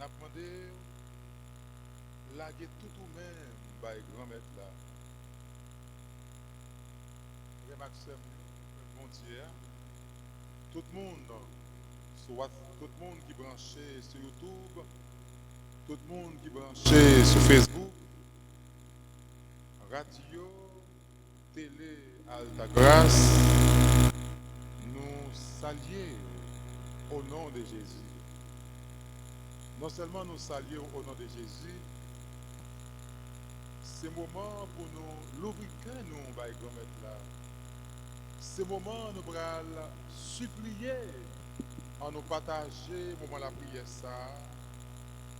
N'a demandé laguer tout ou même par grand-mère là. Frère Maxime, bon Dieu, tout le monde, tout le monde qui est branché sur YouTube, tout le monde qui est branché sur Facebook, radio, télé, Alta Grâce, nous saluer au nom de Jésus. Non seulement nous saluer au nom de Jésus, c'est le moment pour nous l'ouvrir que nous, par grand-mère là. C'est le moment nous allons supplier en nous partager moment la prière ça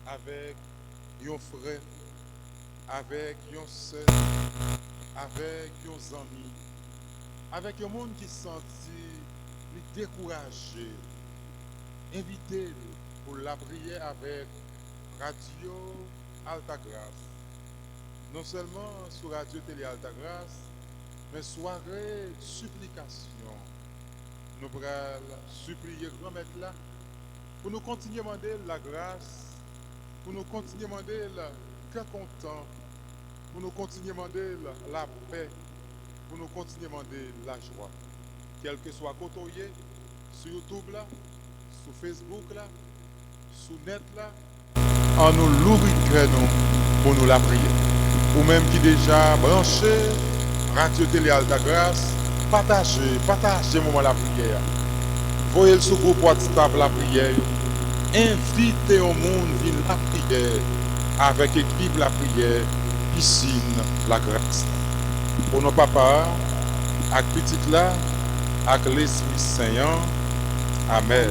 avec un frère, avec une soeur, avec un ami, avec un monde qui se sentit découragé, invité pour la prière avec Radio Alta Grâce. Non seulement sur Radio Télé Alta Grâce, mais soirée supplication. Nous allons supplier grand-mère là pour nous continuer à demander la grâce, pour nous continuer à demander le cœur content, pour nous continuer à demander la paix, pour nous continuer à demander la joie. Quel que soit côté, sur YouTube là, sur Facebook là, sur net là, en nous l'ouvrir nous pour nous la prier. Ou même qui déjà branché, Radio Télé Alta Grâce, partagez le moment la prière. Voyez le sous groupe WhatsApp la prière. Invitez au monde à venir la prière avec équipe la prière, piscine la grâce. Pour nos papas, avec petit là, avec l'Esprit Saint, Amen.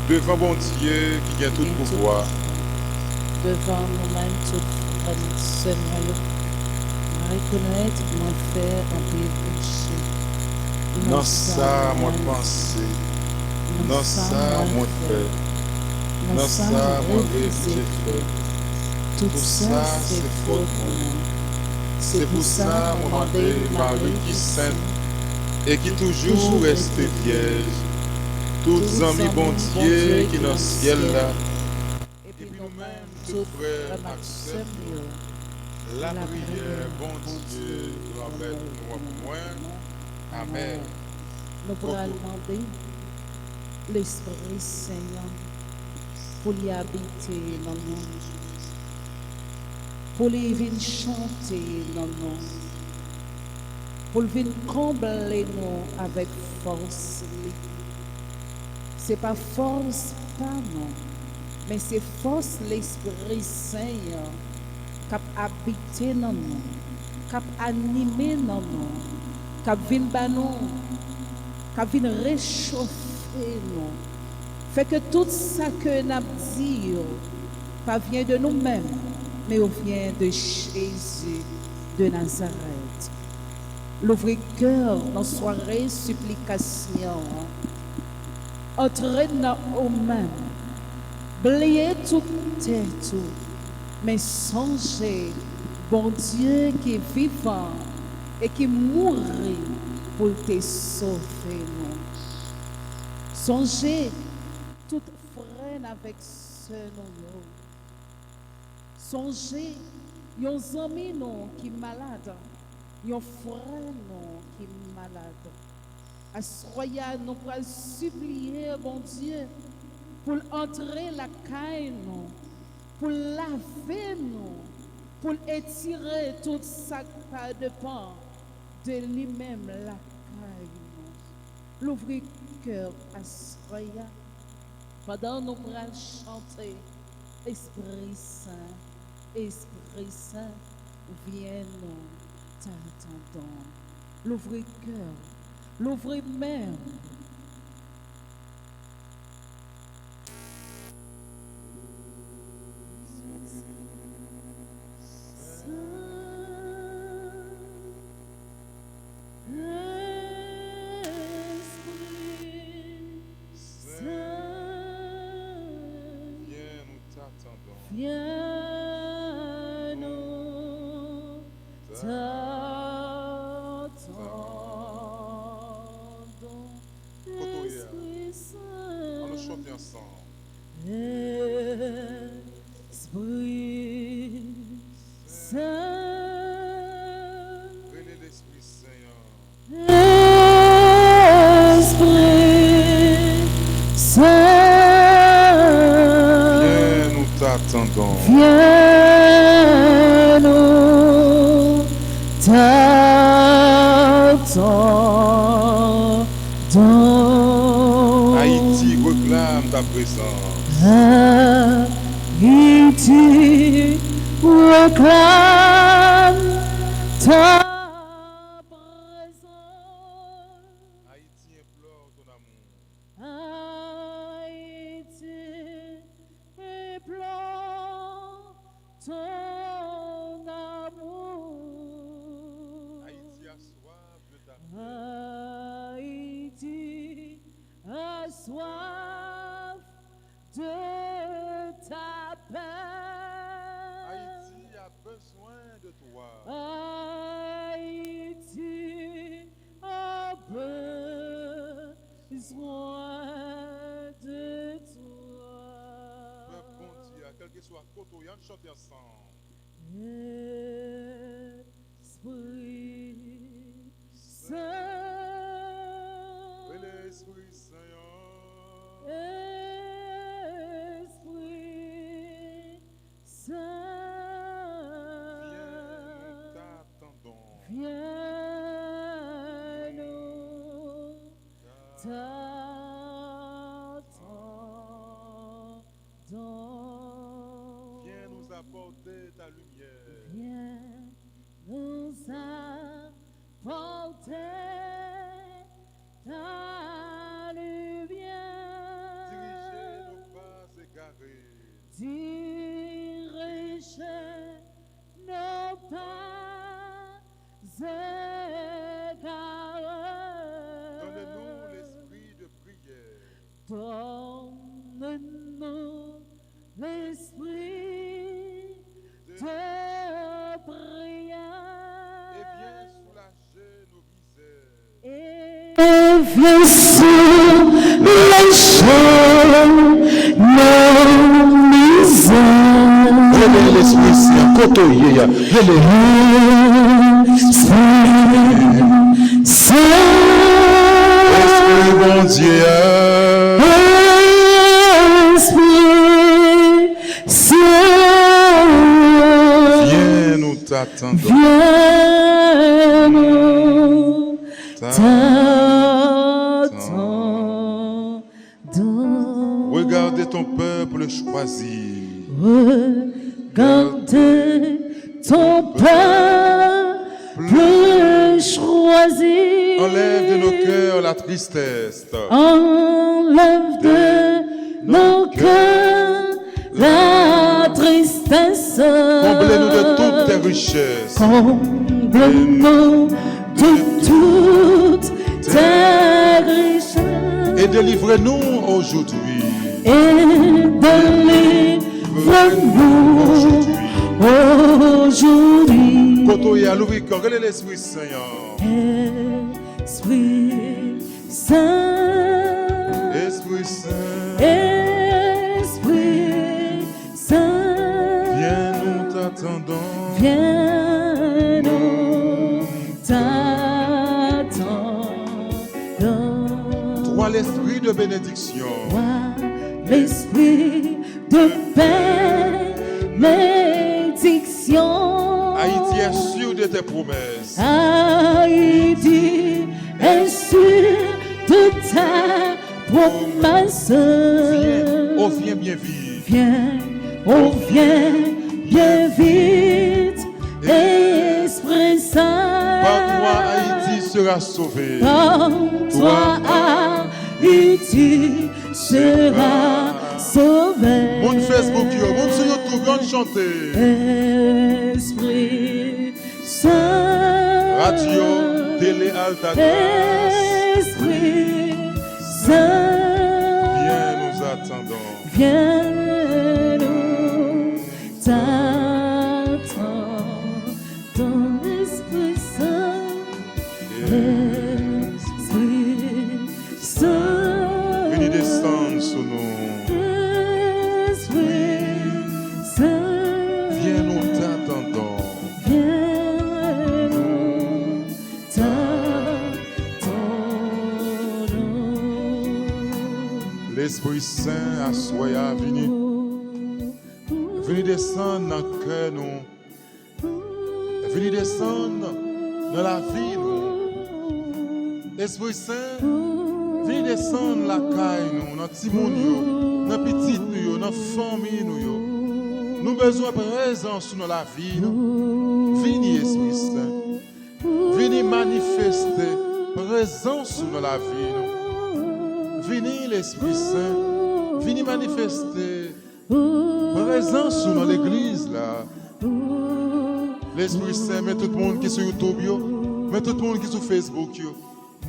Devant bon Dieu qui vient tout pouvoir. Devant nous-mêmes, tout Seigneur, reconnaître mon frère en péché. Non ça, mon pensée. Non ça, mon fait. Non ça, mon rêve j'ai fait. Tout ça, c'est faute. C'est pour ça, mon demandé Marie qui sainte et qui toujours reste vierge. Tous amis bon Dieu qui dans le ciel là. Et Et puis puis nous-mêmes, nous-mêmes, tout tout frère Maxime, accepte la prière, bon Dieu, doit avec nous au moins. Amen. nous pourrons demander l'Esprit Saint pour y habiter dans nous, pour y venir chanter dans nous, pour venir combler nous avec force. C'est pas force, pas non, mais c'est force l'Esprit Saint qui habite dans nous, qui animé dans nous, qui vient nous, qui vient réchauffer nous. Fait que tout ça que nous disons, pas vient de nous-mêmes, mais vient de Jésus de Nazareth. L'ouvrir cœur dans soirée supplication, entrer dans nous-mêmes, blayer toute tête, mais songez, bon Dieu qui est vivant et qui mourit pour te sauver. Nous. Songez, tout frère avec ce nom. Songez, yon ami non qui est malade, yon frère non qui est malade. Assoya, nous pourrons supplier, bon Dieu, pour entrer la caille, nous, pour laver nous, pour étirer tout ça qui dépend de lui-même, la caille, nous. L'ouvrir cœur à Soya, pendant nous pourrons chanter, Esprit Saint, Esprit Saint, viens nous t'attendons. L'ouvrir cœur, l'ouvrir même. Viens, nous t'attendons. Viens nous t'attendons, Kotoya, Esprit on nous Saint, chante ensemble. Esprit Esprit Saint, Venez l'Esprit Saint. Esprit Saint, Viens, nous t'attendons. viens nous t'attendons. Haïti réclame ta présence. Haïti réclame ta présence. Haïti implore ton amour. Haïti implore ton amour. Haïti a soif de ta paix. Haïti a soif de ta paix. Haïti a besoin de toi. Haïti a besoin de toi. Peuple bon Dieu, quel que soit côté, on chante ensemble. Esprit Saint, Oui, l'Esprit Saint. Esprit Saint, Viens, nous t'attendons. viens nous t'attendons. Viens nous apporter ta lumière. Viens nous apporter ta lumière. Dirigez nos pas égarés. Dirigez nos pas égarés. Donne-nous l'esprit de prière. Donne-nous l'esprit de prière. Et viens soulager nos misères. Et viens soulager nos misères. Venez l'Esprit Saint, côtoyer, venez. Esprit bon Dieu. Esprit Saint, Viens nous t'attendons. viens nous t'attendons. Regardez ton peuple choisi. Regardez ton peuple choisi. Enlève de nos cœurs la tristesse. Enlève de nos cœurs la tristesse. Comblez-nous de toutes tes richesses. Comble-nous de toutes tes richesses. Et délivrez-nous aujourd'hui. Et délivre-nous aujourd'hui. Côtoyer à l'ouvrir, quel est l'Esprit Saint? Esprit Saint, Esprit Saint, Esprit Saint, viens nous t'attendons. viens nous t'attendons. Toi l'Esprit de bénédiction. Toi, l'esprit de bénédiction. Haïti est sûr de tes promesses. Haïti est sûr de ta promesse. Viens, oh viens bien vite. Viens, oh viens bien vite, Esprit Saint. Par toi Haïti sera sauvé. Par toi Haïti sera sauvé. Mon Facebook, mon sur YouTube, on chanter. Esprit Saint, Radio, télé, alta grâce. Esprit Saint, Viens nous attendons. viens nous t'attendons, Esprit Saint, Esprit Saint, Venez descendre sur nous. Esprit L'Esprit Saint à soi venu. Venez descendre dans le cœur nous. Venez descendre dans la vie nous. Esprit Saint, venez descendre la caille nous, dans petit monde, dans petite nous, dans famille nous. Nous besoin de présence dans la vie nous. Venez Esprit Saint. Venez manifester présence dans la vie nous. Venez l'Esprit Saint. Venez manifester présence dans l'église là. L'Esprit Saint, met tout le monde qui est sur YouTube, met tout le monde qui est sur Facebook,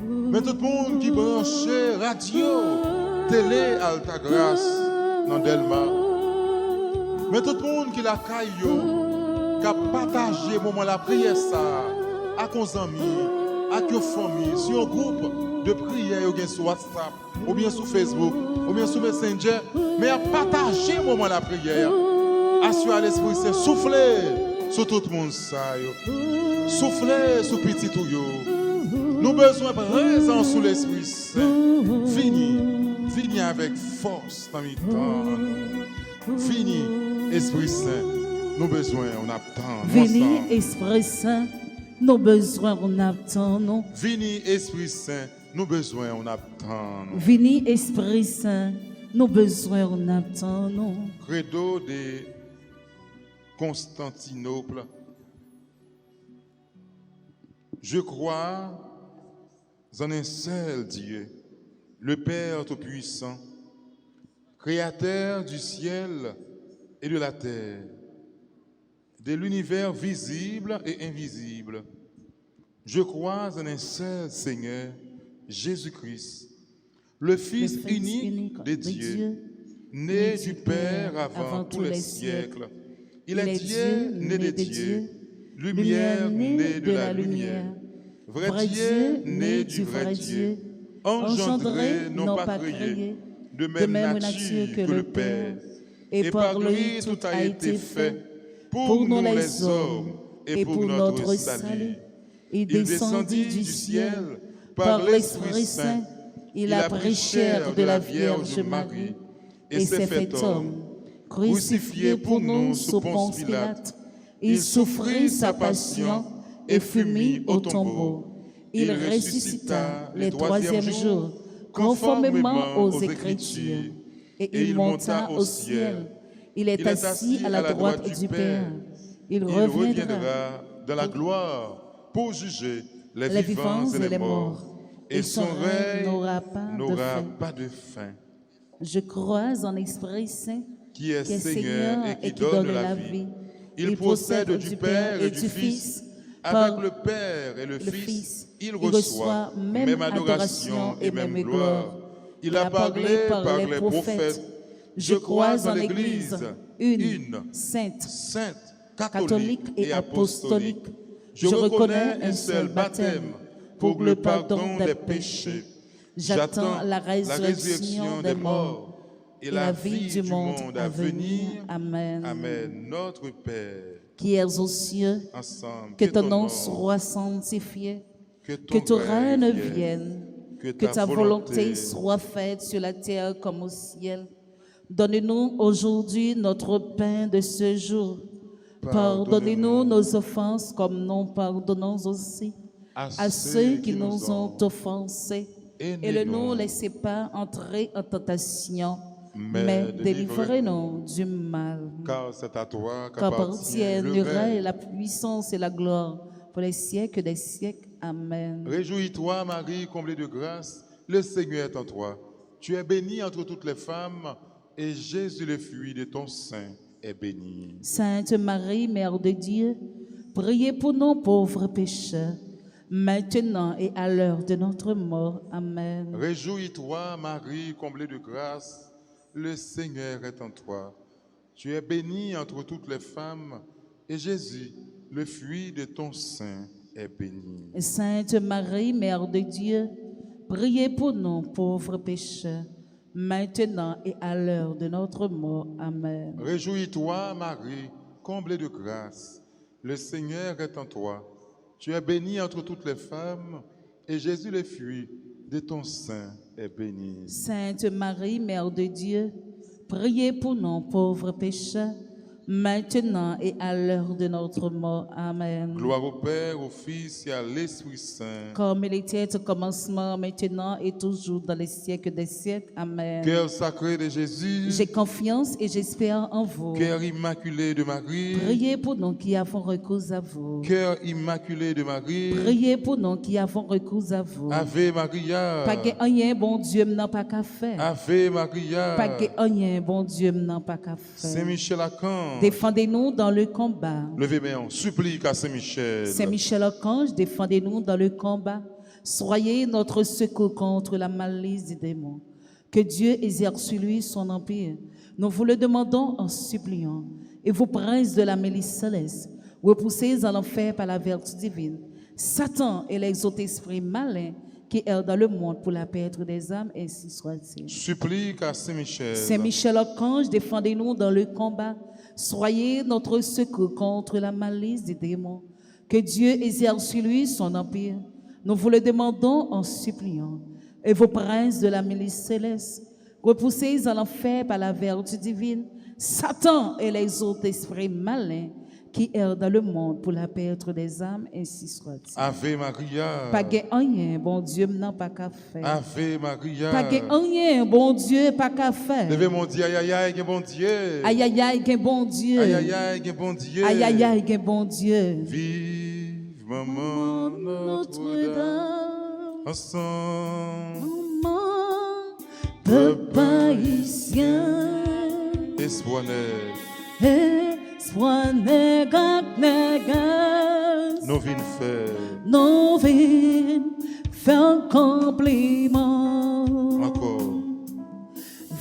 met tout le monde qui branche radio, télé, Alta Grâce, dans Delma. Met tout le monde qui la caille, qui a partagé moment la prière ça, à nos amis, à nos familles, sur un groupe de prière, ou bien sur WhatsApp, ou bien sur Facebook, ou bien sur Messenger, mais à partager moment la prière. Assurez l'Esprit Saint, soufflez sur tout le monde ça, soufflez sur petit tout yo. Nous besoin de présence sous l'Esprit Saint. Fini avec force dans le temps. Fini, Esprit Saint. Nous besoin, on attend. Fini, Esprit Saint. Nos besoins, on attend, non? Vini, Esprit Saint, nos besoins, on attend. Vini, Esprit Saint, nos besoins, on attend, non? Credo de Constantinople. Je crois en un seul Dieu, le Père Tout-Puissant, Créateur du ciel et de la terre, de l'univers visible et invisible. Je crois en un seul Seigneur, Jésus-Christ, le Fils unique de Dieu, né du Père avant tous les siècles. Il est Dieu, né de Dieu, lumière née de la lumière, vrai Dieu, né du vrai Dieu, engendré, non pas créé, de même nature que le Père, et par lui tout a été fait, pour nous les hommes et pour notre salut. Il descendit du ciel par l'Esprit Saint, il a pris chair de la Vierge Marie et s'est fait homme, crucifié pour nous sous Ponce Pilate. Il souffrit sa passion et fut mis au tombeau. Il ressuscita le troisième jour, conformément aux Écritures, et il monta au ciel. Il est assis à la droite du Père. Il reviendra dans la gloire pour juger les vivants et les morts. Et son règne n'aura pas de fin. Je crois en Esprit Saint, qui est Seigneur et qui donne la vie. Il procède du Père et du Fils. Avec le Père et le Fils, il reçoit même adoration et même gloire. Il a parlé par les prophètes. Je crois en l'Église, une, sainte, catholique et apostolique. Je reconnais un seul baptême pour le pardon des péchés. J'attends la résurrection des morts et la vie du monde à venir. Amen. Amen. Notre Père, qui es aux cieux, ensemble, que ton nom soit sanctifié, que ton règne vienne, que ta volonté soit faite sur la terre comme au ciel. Donne-nous aujourd'hui notre pain de ce jour. Pardonnez-nous nos offenses comme nous pardonnons aussi à ceux qui nous ont offensés. Et ne nous laissez pas entrer en tentation, mais délivrez-nous du mal. Car c'est à toi qu'appartiennent le règne, la puissance et la gloire pour les siècles des siècles. Amen. Réjouis-toi, Marie, comblée de grâce, le Seigneur est en toi. Tu es bénie entre toutes les femmes, et Jésus, le fruit de ton sein, est béni. Sainte Marie, Mère de Dieu, priez pour nous pauvres pécheurs, maintenant et à l'heure de notre mort. Amen. Réjouis-toi, Marie, comblée de grâce, le Seigneur est en toi. Tu es bénie entre toutes les femmes, et Jésus, le fruit de ton sein, est béni. Sainte Marie, Mère de Dieu, priez pour nous pauvres pécheurs, maintenant et à l'heure de notre mort. Amen. Réjouis-toi, Marie, comblée de grâce, le Seigneur est en toi. Tu es bénie entre toutes les femmes, et Jésus, le fruit de ton sein est bénie. Sainte Marie, Mère de Dieu, priez pour nous pauvres pécheurs, maintenant et à l'heure de notre mort. Amen. Gloire au Père, au Fils et à l'Esprit Saint. Comme il était au commencement, maintenant et toujours dans les siècles des siècles. Amen. Cœur sacré de Jésus, J'ai confiance et j'espère en vous. cœur immaculé de Marie, Priez pour nous qui avons recours à vous. cœur immaculé de Marie, Priez pour nous qui avons recours à vous. Ave Maria, Pas que rien, bon Dieu, n'a pas qu'à faire. Ave Maria, Pas que rien, bon Dieu, n'a pas qu'à faire. Saint-Michel-Archange, Défendez-nous dans le combat. levez main, on supplie à Saint-Michel. Saint-Michel-Archange, défendez-nous dans le combat. Soyez notre secours contre la malice des démons. Que Dieu exerce sur lui son empire. Nous vous le demandons en suppliant. Et vous, princes de la milice céleste, repoussez en enfer par la vertu divine Satan et les autres esprits malins qui errent dans le monde pour la perte des âmes, ainsi soit-il. Supplie à Saint-Michel. Saint-Michel-Archange, défendez-nous dans le combat. Soyez notre secours contre la malice des démons. Que Dieu exerce sur lui son empire. Nous vous le demandons en suppliant. Et vos princes de la milice céleste, repoussez en enfer par la vertu divine Satan et les autres esprits malins qui errent dans le monde pour la perte des âmes, ainsi soit-il. Ave Maria. Pas que rien, bon Dieu, n'a pas qu'à faire. Ave Maria. Pas que rien, bon Dieu, pas qu'à faire. Levez mon Dieu, aïe aïe aïe, bon Dieu. Aïe aïe aïe, qu'un bon Dieu. Aïe aïe aïe, bon Dieu. Aïe aïe aïe, qu'un bon Dieu. Vive maman Notre-Dame. Ensemble. Maman, papa haïtien. Espoir net. Espoir négat, négat. Nous venons faire. Nous venons faire compliment. Encore.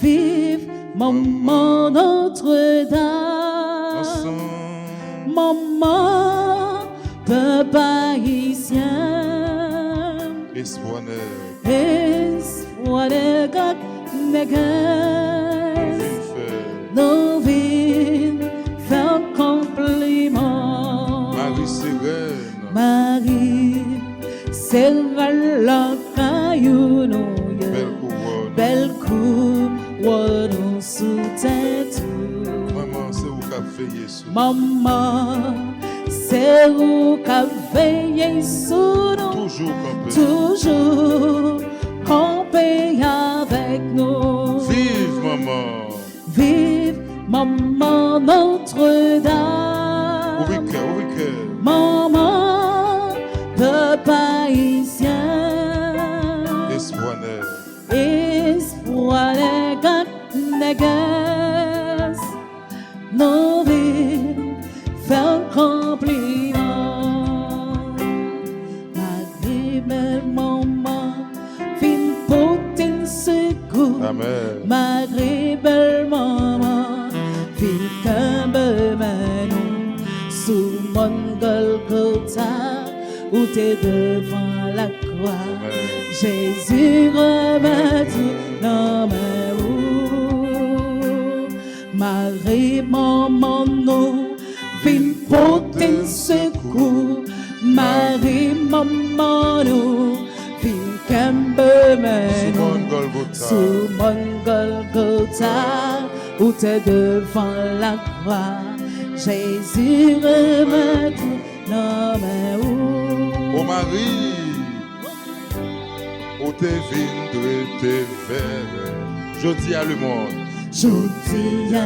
Vive maman Notre-Dame. Ensemble. Maman, papa haïtien. Espoir net. Espoir négat, négat. Nous venons faire. Nous venons faire compliment. Marie Sirène. Marie, c'est la caillou, Belle couronne. belle couronne sous tête. Maman, c'est où qu'a fait Jésus. Maman, c'est où qu'a veillé sur nous. Toujours campé. Toujours campé avec nous. Vive maman. Vive maman Notre-Dame. Ouvrez cœur, ouvrez cœur. Maman, papa haïtien. Espoir net. Espoir négat, négat. Nous venons faire compliment. Marie, belle maman, vine porter secours. Amen. Marie, belle maman, vine camber nous sous mon Golgotha, où t'es devant la croix. Amen. Jésus revêtu dans mes roues. Marie, maman, nous, vine porter secours. Marie, maman, nous, vine camber nous. Simon Golgotha. Sous mon Golgotha, où t'es devant la croix. Jésus revêtu dans mes roues. Ô Marie, ô tes vignes tes verres, je dis à le monde, Je dis à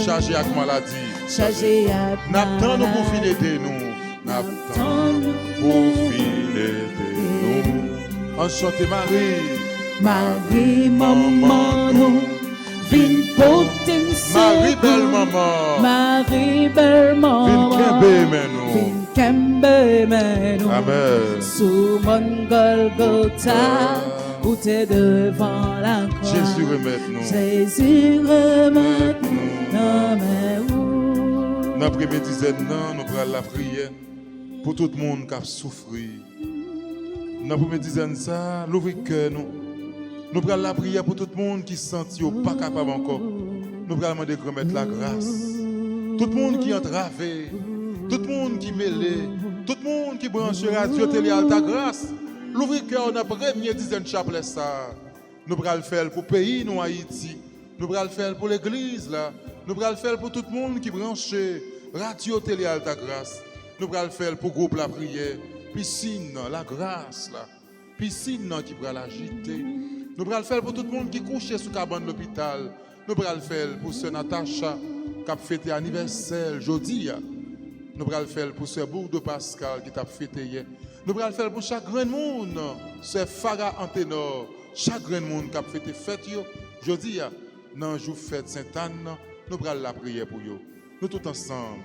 chargé avec maladie, chargé à n'attends nous pour filer de nous, n'attends pour filer de nous. Enchantée Marie, Marie, maman, nous, vine porter Marie belle secours. maman, Marie, belle vine maman, kembe men nous. vine camber nous. Amen. Sous mon Golgotha, où t'es devant la croix. Jésus remet nous. Jésus remet dans mes roues. Dans l'après-midi, nous prenons la prière pour tout le monde qui a souffert. Dans l'après-midi, l'ouvrir cœur nous. Nous prenons la prière pour tout le monde qui se sent pas capable encore. Nous prenons demander de remettre la grâce. Tout le monde qui est entravé, tout le monde qui est mêlé, tout le monde qui branche radio, télé, à ta grâce. l'ouvrir cœur dans la première dizaine de chapelet ça. Nous allons le faire pour le pays, nous Haïti. Nous allons le faire pour l'église là. Nous allons le faire pour tout le monde qui branche radio télé Alta Grâce. Nous allons le faire pour groupe la prière, piscine la grâce là. Piscine qui va l'agiter. Nous allons le faire pour tout le monde qui couche sous cabane de l'hôpital. Nous allons le faire pour ce Natacha qui a fêté anniversaire jeudi. Nous allons le faire pour ce Bourg Pascal qui a fêté hier. Nous allons le faire pour chaque grand monde, ce Farah Anténor, chaque grand monde qui a fêté fête jeudi. Dans le jour fête Sainte-Anne, nous allons la prière pour eux. Nous tous ensemble,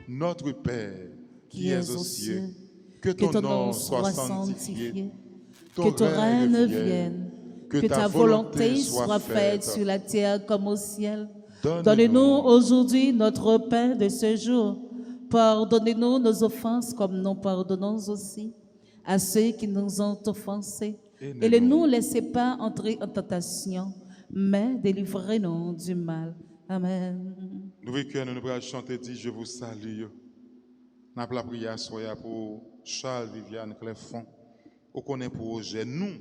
notre Père qui es aux cieux, que ton nom soit sanctifié, que ton règne vienne, que ta volonté soit faite sur la terre comme au ciel. Donne-nous aujourd'hui notre pain de ce jour. Pardonnez-nous nos offenses comme nous pardonnons aussi à ceux qui nous ont offensés. Et ne nous laissez pas entrer en tentation, mais délivrez-nous du mal. Amen. Nous allons chanter, dit je vous salue. Nous avons la prière pour Charles, Viviane, Cléfon. Nous connaissons projet, nous,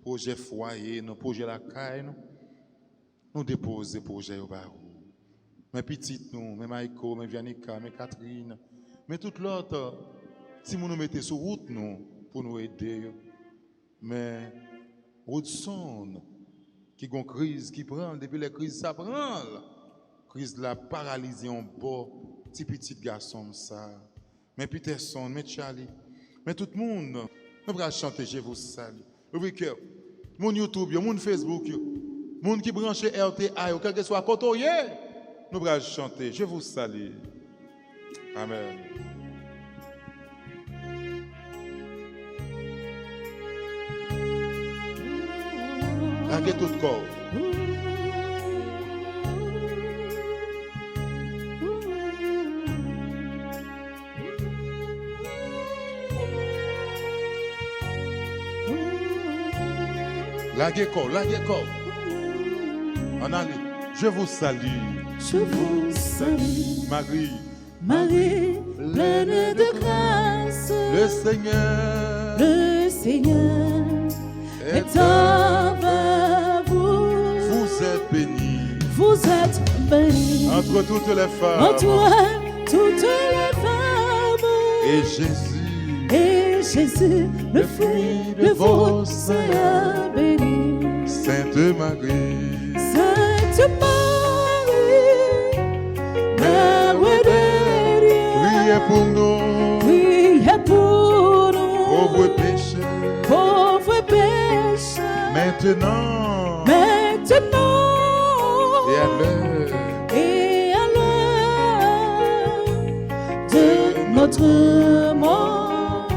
projet foyer, nous, projet la caille, nous déposons projet au barreau. Mes petites, nous, mes Maïko, mes Vianika, mes Catherine, mais tout l'autre, si nous nous mettons sur route, nous, pour nous aider. Mais, Woodson, qui a une crise, qui prend, depuis la crise, ça prend. Crise de la paralysie en bas, petit garçon, ça. Mais Peterson, mais Charlie, mais tout le monde, nous allons chanter, je vous salue. Oui, que, mon YouTube, mon Facebook, mon qui branche RTA, quel que soit côté, nous allons chanter, je vous salue. Amen. Laguez tout le corps. Laguez corps. En allez, je vous salue. Je vous salue, Marie, pleine de grâce. Le Seigneur est avec vous. Vous êtes bénie. Vous êtes bénie Entre toutes les femmes. entre toutes les femmes. Et Jésus, Et Jésus, le fruit de vos seins béni. Sainte Marie, Sainte Marie, Mère de Dieu, priez pour nous, priez pour nous, pauvres pécheurs, pauvres pécheurs, maintenant maintenant et à l'heure de notre mort.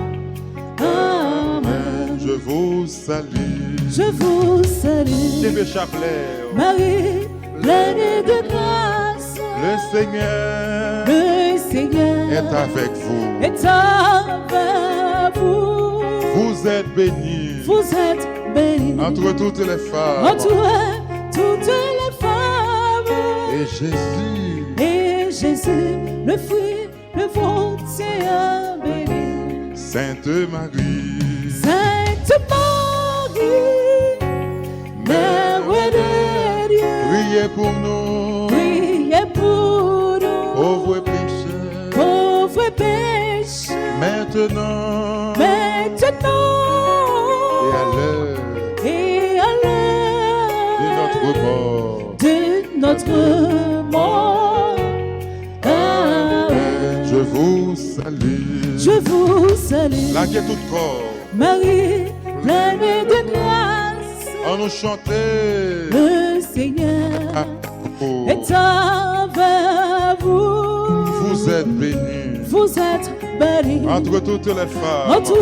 Amen. Je vous salue. Je vous salue, Dieu chapelet. Marie, pleine de grâce. Le Seigneur est avec vous. Est avec vous. Vous êtes bénie Vous êtes bénie entre toutes les femmes. entre toutes les femmes. Et Jésus, Et Jésus, le fruit de vos seins béni. Sainte Marie, Sainte Marie, Mère de Dieu, priez pour nous, priez pour nous, pauvres pécheurs, pauvres pécheurs, maintenant maintenant et à l'heure de notre mort. de notre mort. Amen. Je vous salue. Je vous salue, Laguez tout corps. Marie, pleine de grâce. On nous chanter. Le Seigneur Oh, est avec vous. vous êtes bénie Vous êtes bénie entre toutes les femmes. entre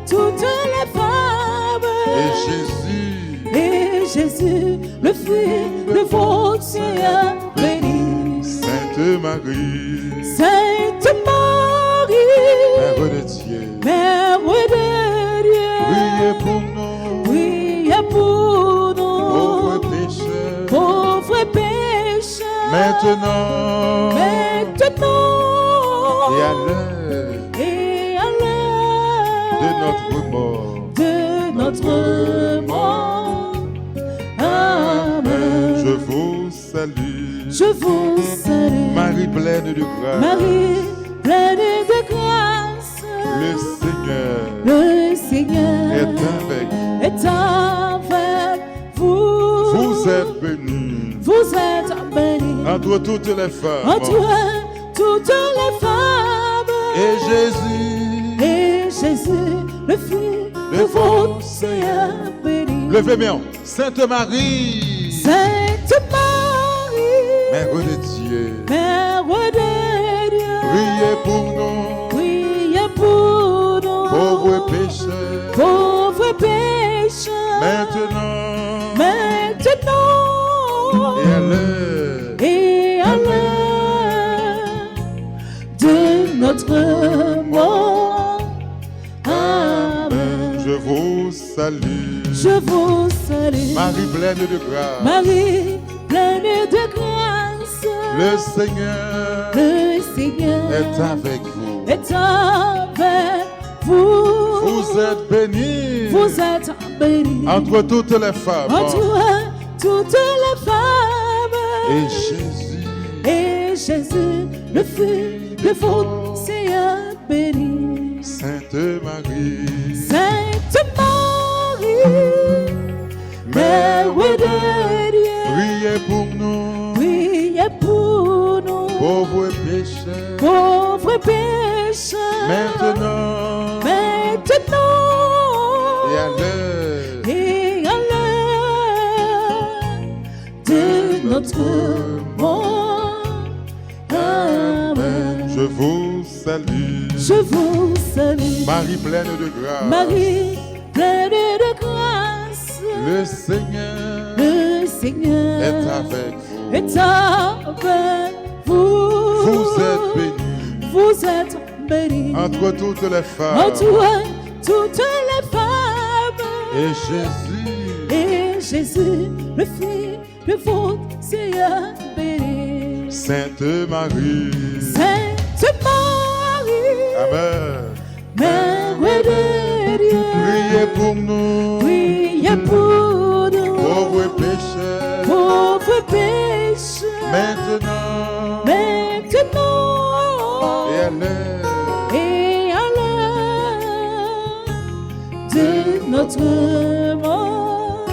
toutes les femmes. Et Jésus, Et Jésus, le fruit de vos seins béni. Sainte Marie, Sainte Marie, Mère de Dieu, Mère de Dieu, priez pour nous, priez pour pauvres nous, pécheurs, pauvres pécheurs, maintenant maintenant et à l'heure et à l'heure de notre mort. notre monde. Amen. Je vous salue. Je vous salue. Marie pleine de grâce. Marie pleine de grâce. Le Seigneur Le Seigneur est avec vous. vous. Vous êtes bénie Vous êtes bénie entre toutes les femmes. entre toutes les femmes. Et Jésus, Et Jésus, le Fils de votre Seigneur béni. levez bien. Sainte Marie, Sainte Marie, Mère de Dieu, Mère de Dieu, priez pour nous, priez pour nous, pauvres pécheurs, pauvres pécheurs, maintenant maintenant et à l'heure et à l'heure de notre mort. Amen. je vous salue. Je vous salue, Marie pleine de grâce, Marie pleine de grâce. le Seigneur Le Seigneur est avec vous. est avec vous. Vous êtes bénie Vous êtes bénie entre toutes les femmes. entre toutes les femmes. Et Jésus, Et Jésus, le Fils de votre Seigneur béni. Sainte Marie, Sainte Marie, Mère de Dieu, priez pour nous, priez pour nous, pauvres pécheurs, pauvres pécheurs, maintenant maintenant et à l'heure et à l'heure de notre mort. Amen. je vous salue. Je vous salue, Marie pleine de grâce, Marie pleine de grâce. le Seigneur Le Seigneur est avec vous. est avec vous. Vous êtes bénie Vous êtes bénie entre toutes les femmes. entre toutes les femmes. Et Jésus, Et Jésus, le Fils de votre Seigneur béni. Sainte Marie, Sainte Marie, Amen. Mère de Dieu, Priez pour nous, priez pour nous, pauvres pécheurs, pauvres pécheurs, maintenant maintenant et à l'heure et à l'heure de notre mort.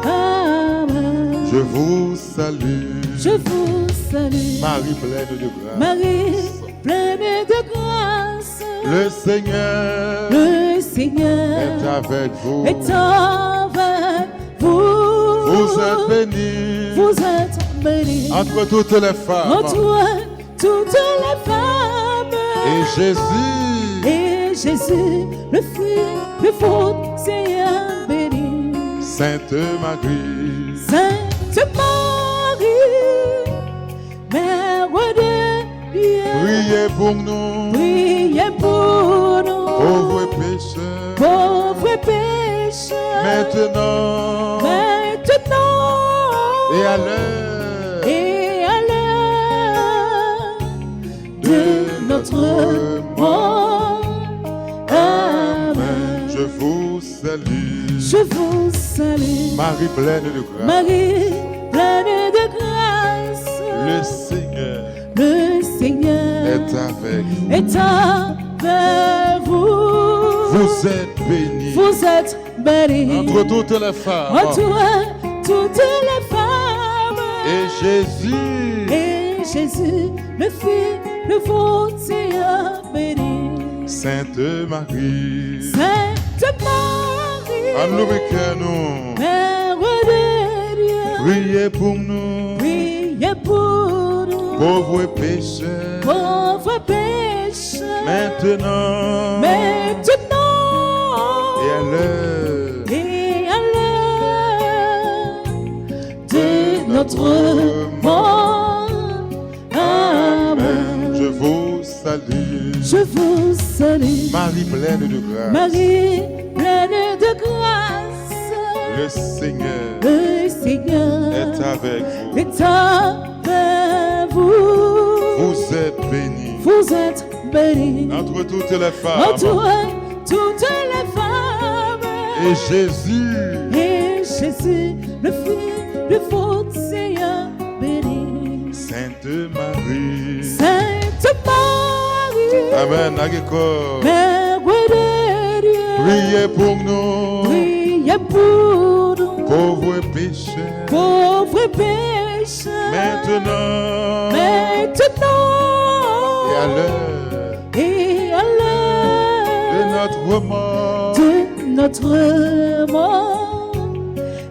Amen. je vous salue. Je vous salue, Marie pleine de grâce, Marie pleine de grâce. le Seigneur Le Seigneur est avec vous. est avec vous. Vous êtes bénie Vous êtes bénie entre toutes les femmes. entre toutes les femmes. Et Jésus, Et Jésus, le Fils de votre Seigneur béni. Sainte Marie, Sainte Marie, Mère de Dieu, priez pour nous, priez pour nous, pauvres pécheurs, pauvres pécheurs, maintenant maintenant et à l'heure et à l'heure de notre mort. Amen. je vous salue. Je vous salue, Marie pleine de grâce, Marie pleine de grâce. le Seigneur Le Seigneur est avec vous. est avec vous. Vous êtes bénie Vous êtes bénie entre toutes les femmes. entre toutes les femmes. Et Jésus, Et Jésus, le Fils de votre Seigneur béni. Sainte Marie, Sainte Marie, en nous nous, Mère de Dieu, priez pour nous, priez pour nous, pauvres pécheurs, pauvres pécheurs, maintenant maintenant et à l'heure et à l'heure de notre mort. Amen. je vous salue. Je vous salue, Marie pleine de grâce, Marie pleine de grâce. le Seigneur Le Seigneur est avec vous. est avec vous. Vous êtes bénie Vous êtes bénie entre toutes les femmes. entre toutes les femmes. Et Jésus, le Fils, le Faux Seigneur béni. Sainte Marie. Sainte Marie, Amen. Agricole. Mère de Dieu, Priez pour nous, priez pour nous, pauvres pécheurs. pauvres pécheurs, Maintenant maintenant et à l'heure et à l'heure de notre mort. de notre mort.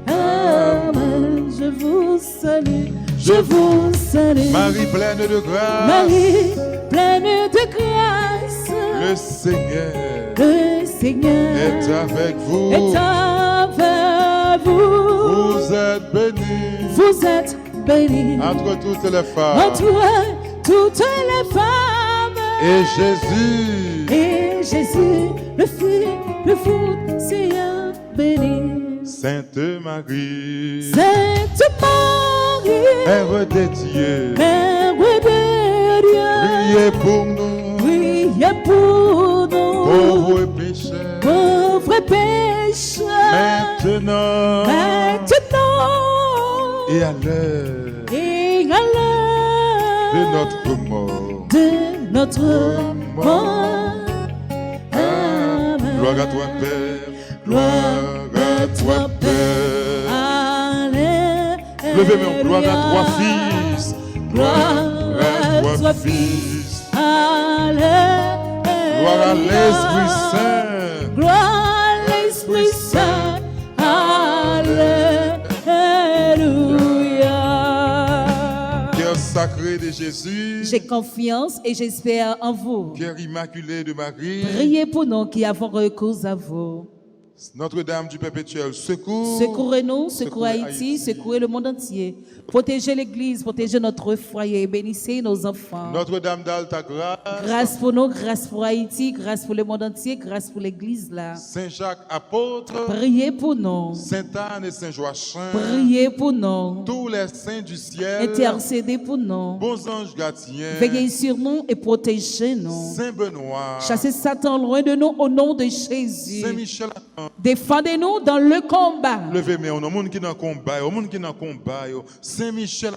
Amen. Je vous salue, je vous salue. Marie pleine de grâce, Marie, pleine de grâce, le Seigneur le Seigneur est avec vous. est avec vous. Vous êtes bénie Vous êtes bénie entre toutes les femmes. entre toutes les femmes. Et Jésus, le Fils, Seigneur béni. Sainte Marie, Sainte Marie, Mère de Dieu, Mère de Dieu, priez pour nous, priez pour nous, pauvres pécheurs. pauvres pécheurs, Maintenant maintenant et à l'heure et à l'heure de notre mort. de notre mort. Amen. Gloire à toi, Père. Gloire à toi, Père. Alléluia. Levez mes gloire à toi, Fils. Gloire à toi, Fils. Alléluia. Gloire à l'Esprit Saint. Gloire à l'Esprit Saint. Alléluia. Cœur sacré de Jésus. J'ai confiance et j'espère en vous. Cœur immaculé de Marie. Priez pour nous qui avons recours à vous. Notre-Dame du Perpétuel secours. Secourez-nous, Secourez secourez Haïti, Haïti. secourez le monde entier. Protégez l'Église, protégez notre foyer, bénissez nos enfants. Notre-Dame d'Alta Grâce. Grâce pour nous, grâce pour Haïti, grâce pour le monde entier, grâce pour l'Église là. Saint-Jacques apôtre. Priez pour nous, Sainte-Anne et Saint-Joachim. priez pour nous, Tous les saints du ciel. intercédez pour nous, Bons anges gardiens. veillez sur nous et protégez-nous. Saint Benoît. Chassez Satan loin de nous au nom de Jésus. Saint Michel. Défendez-nous dans le combat. Levez-moi, on a monde qui dans combat, on monde qui dans combat. Saint Michel.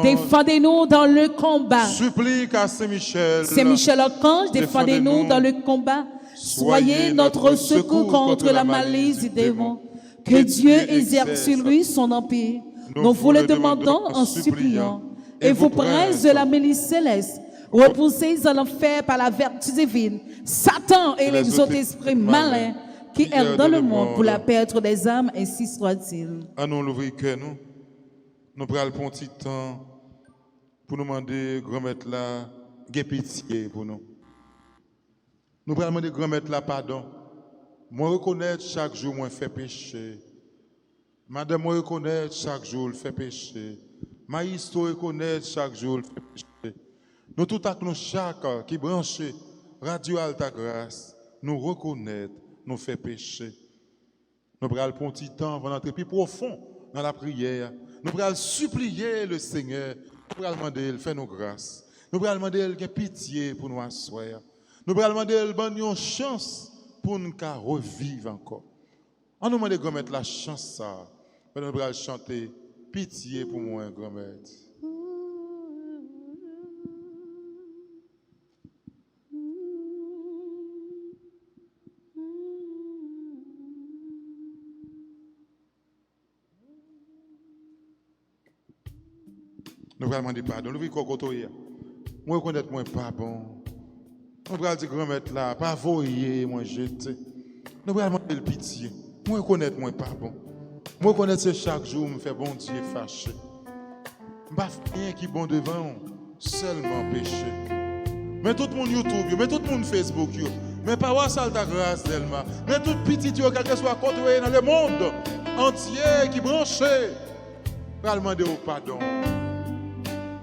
Défendez-nous dans le combat. Supplique à Saint Michel. Saint Michel Archange, défendez-nous dans le combat. Soyez notre secours contre la malice du démon. Que Dieu exerce sur lui son empire. Nous vous le demandons en suppliant. Et vous, princes de la milice céleste, repoussez en enfer par la vertu divine Satan et les autres esprits malins qui errent dans le monde pour la perte des âmes, ainsi soit-il. À nous l'ouvrir cœur, nous prenons un petit temps pour nous demander, grand-maître là, de pitié pour nous. Nous prenons demander, grand-maître là, pardon. Moi, reconnaître chaque jour, moi, fait péché. Madame, moi, reconnaître chaque jour, fait péché. Ma histoire, reconnaître chaque jour, fait péché. Nous, tout à nous, chaque qui branche Radio Alta Grâce, nous reconnaître, nous fait péché. Nous prenons un petit temps avant d'entrer plus profond dans la prière. Nous prenons supplier le Seigneur. Nous prenons demander, fais nous grâce. Nous prenons demander, qu'il ait pitié pour nous asseoir. Nous prenons demander, qu'il ait une chance pour nous revivre encore. On nous demande, grand-maître, la chance ça. Nous allons chanter pitié pour moi, grand-maître. Nous allons demander pardon. Nous allons dire moi reconnaître moi pas bon. Nous allons dire grand-maître là, pas voyer, moi jeter. Nous allons demander pitié. Moi reconnaître moi pas bon. Moi reconnaître que chaque jour me fait bon Dieu fâché. Pas rien qui bon devant, seulement péché. Mais tout le monde YouTube, mais tout le monde Facebook, mais pas voir ça ta grâce d'Elma. Mais tout petit quel que soit côté dans le monde entier qui branché. Va demander au pardon.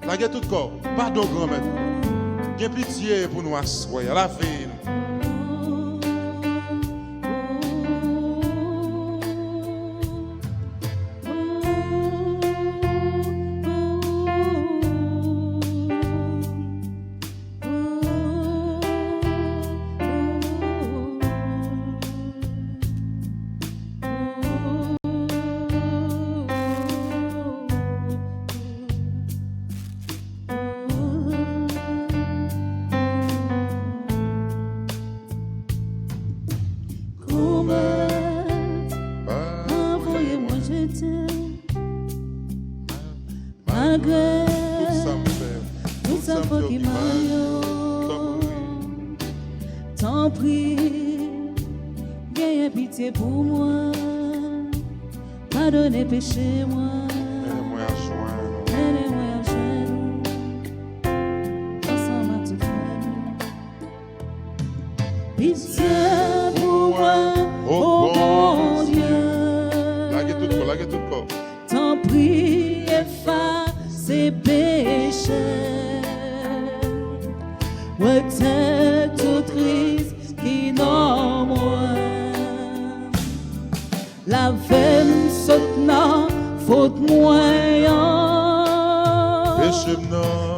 La guerre tout corps. Pardon grand-mère. J'ai pitié pour nous asseoir la vie. malgré tout ça me fait, tout ça faut qui mal, t'en prie, gagne pitié pour moi, pardonne péché moi, aide-moi à joindre. aide-moi à joindre, ensemble à tout faire. Pitié pour moi, oh bon Dieu, Laguez tout corps. t'en prie, efface ces péchés. Retire toute crise qui n'en moi. La veine soutenant, faute moyen.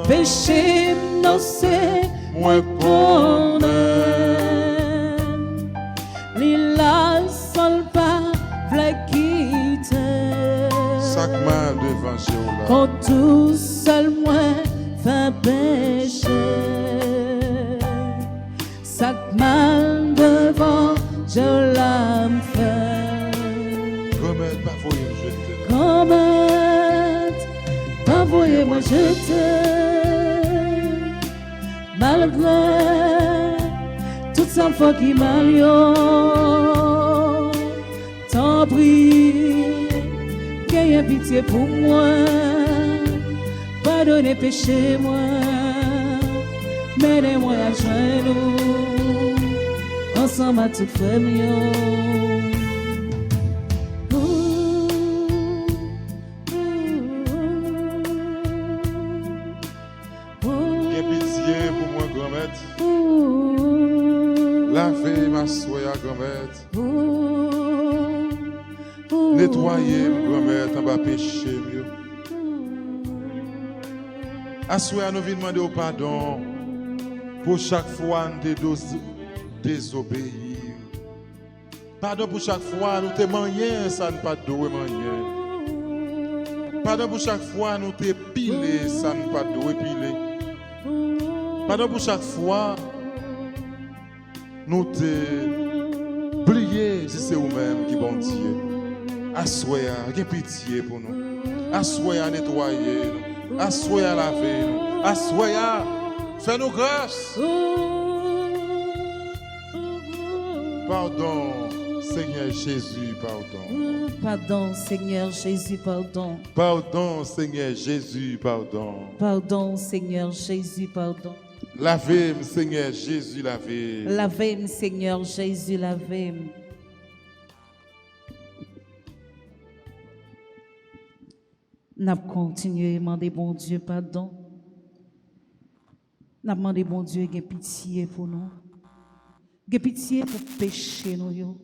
Péché non c'est Moi connaît. Lila seul pas v'là quitter. sac mal devant Jéhovah. Quand tout seul moi fait péché. Sac mal devant je l'âme fait. Remède, pas voyer jeter. Comète, pas voyez-moi jeter. Malgré tout ça faut qui m'allions. T'en prie, qu'ayez pitié pour moi. Pardonnez péché moi. Menez-moi à genoux, ensemble à tout frère mignon. Viens pitié pour moi, grand-mère. Lavez ma soya, grand-mère. Nettoyez, grand-mère, en bas péché mieux. Assoya, nous venons demander au pardon pour chaque fois nous désobéir. Pardon pour chaque fois nous te manier, ça ne pas doué manier. Pardon pour chaque fois nous te pilé, ça ne pas doué pilé. Pardon pour chaque fois nous te plié, si c'est vous-même qui bon Dieu. Assoya, ayez pitié pour nous. Assoya, nettoyer nous. Assoya, laver nous. Assoya, fais-nous grâce. Pardon, Seigneur Jésus, pardon. Pardon, Seigneur Jésus, pardon. Pardon, Seigneur Jésus, pardon. Pardon, Seigneur Jésus, pardon. Lavez-moi, Seigneur Jésus, lavez. Lavez-moi, Seigneur Jésus, lavez-moi. N'a continué à demander bon Dieu pardon. N'a demandé bon Dieu de pitié pour nous. De pitié pour pécher nous yo.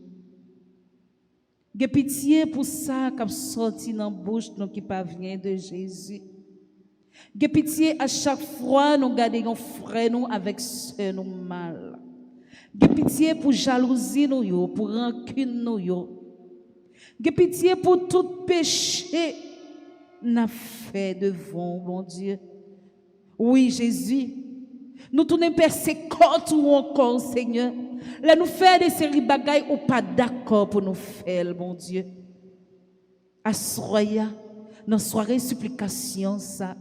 De pitié pour ça qui sorti dans la bouche nous qui pas vient de Jésus. De pitié à chaque fois nous gardons frère nous avec ce nous mal. De pitié pour jalousie nous yo, pour rancune nous yo. De pitié pour tout péché n'a fait devant bon Dieu. Oui, Jésus, nous tournons persécute ou encore, Seigneur. Là, nous faire des séries bagailles ou pas d'accord pour nous faire, bon Dieu. Assoya, dans soirée supplication, ça.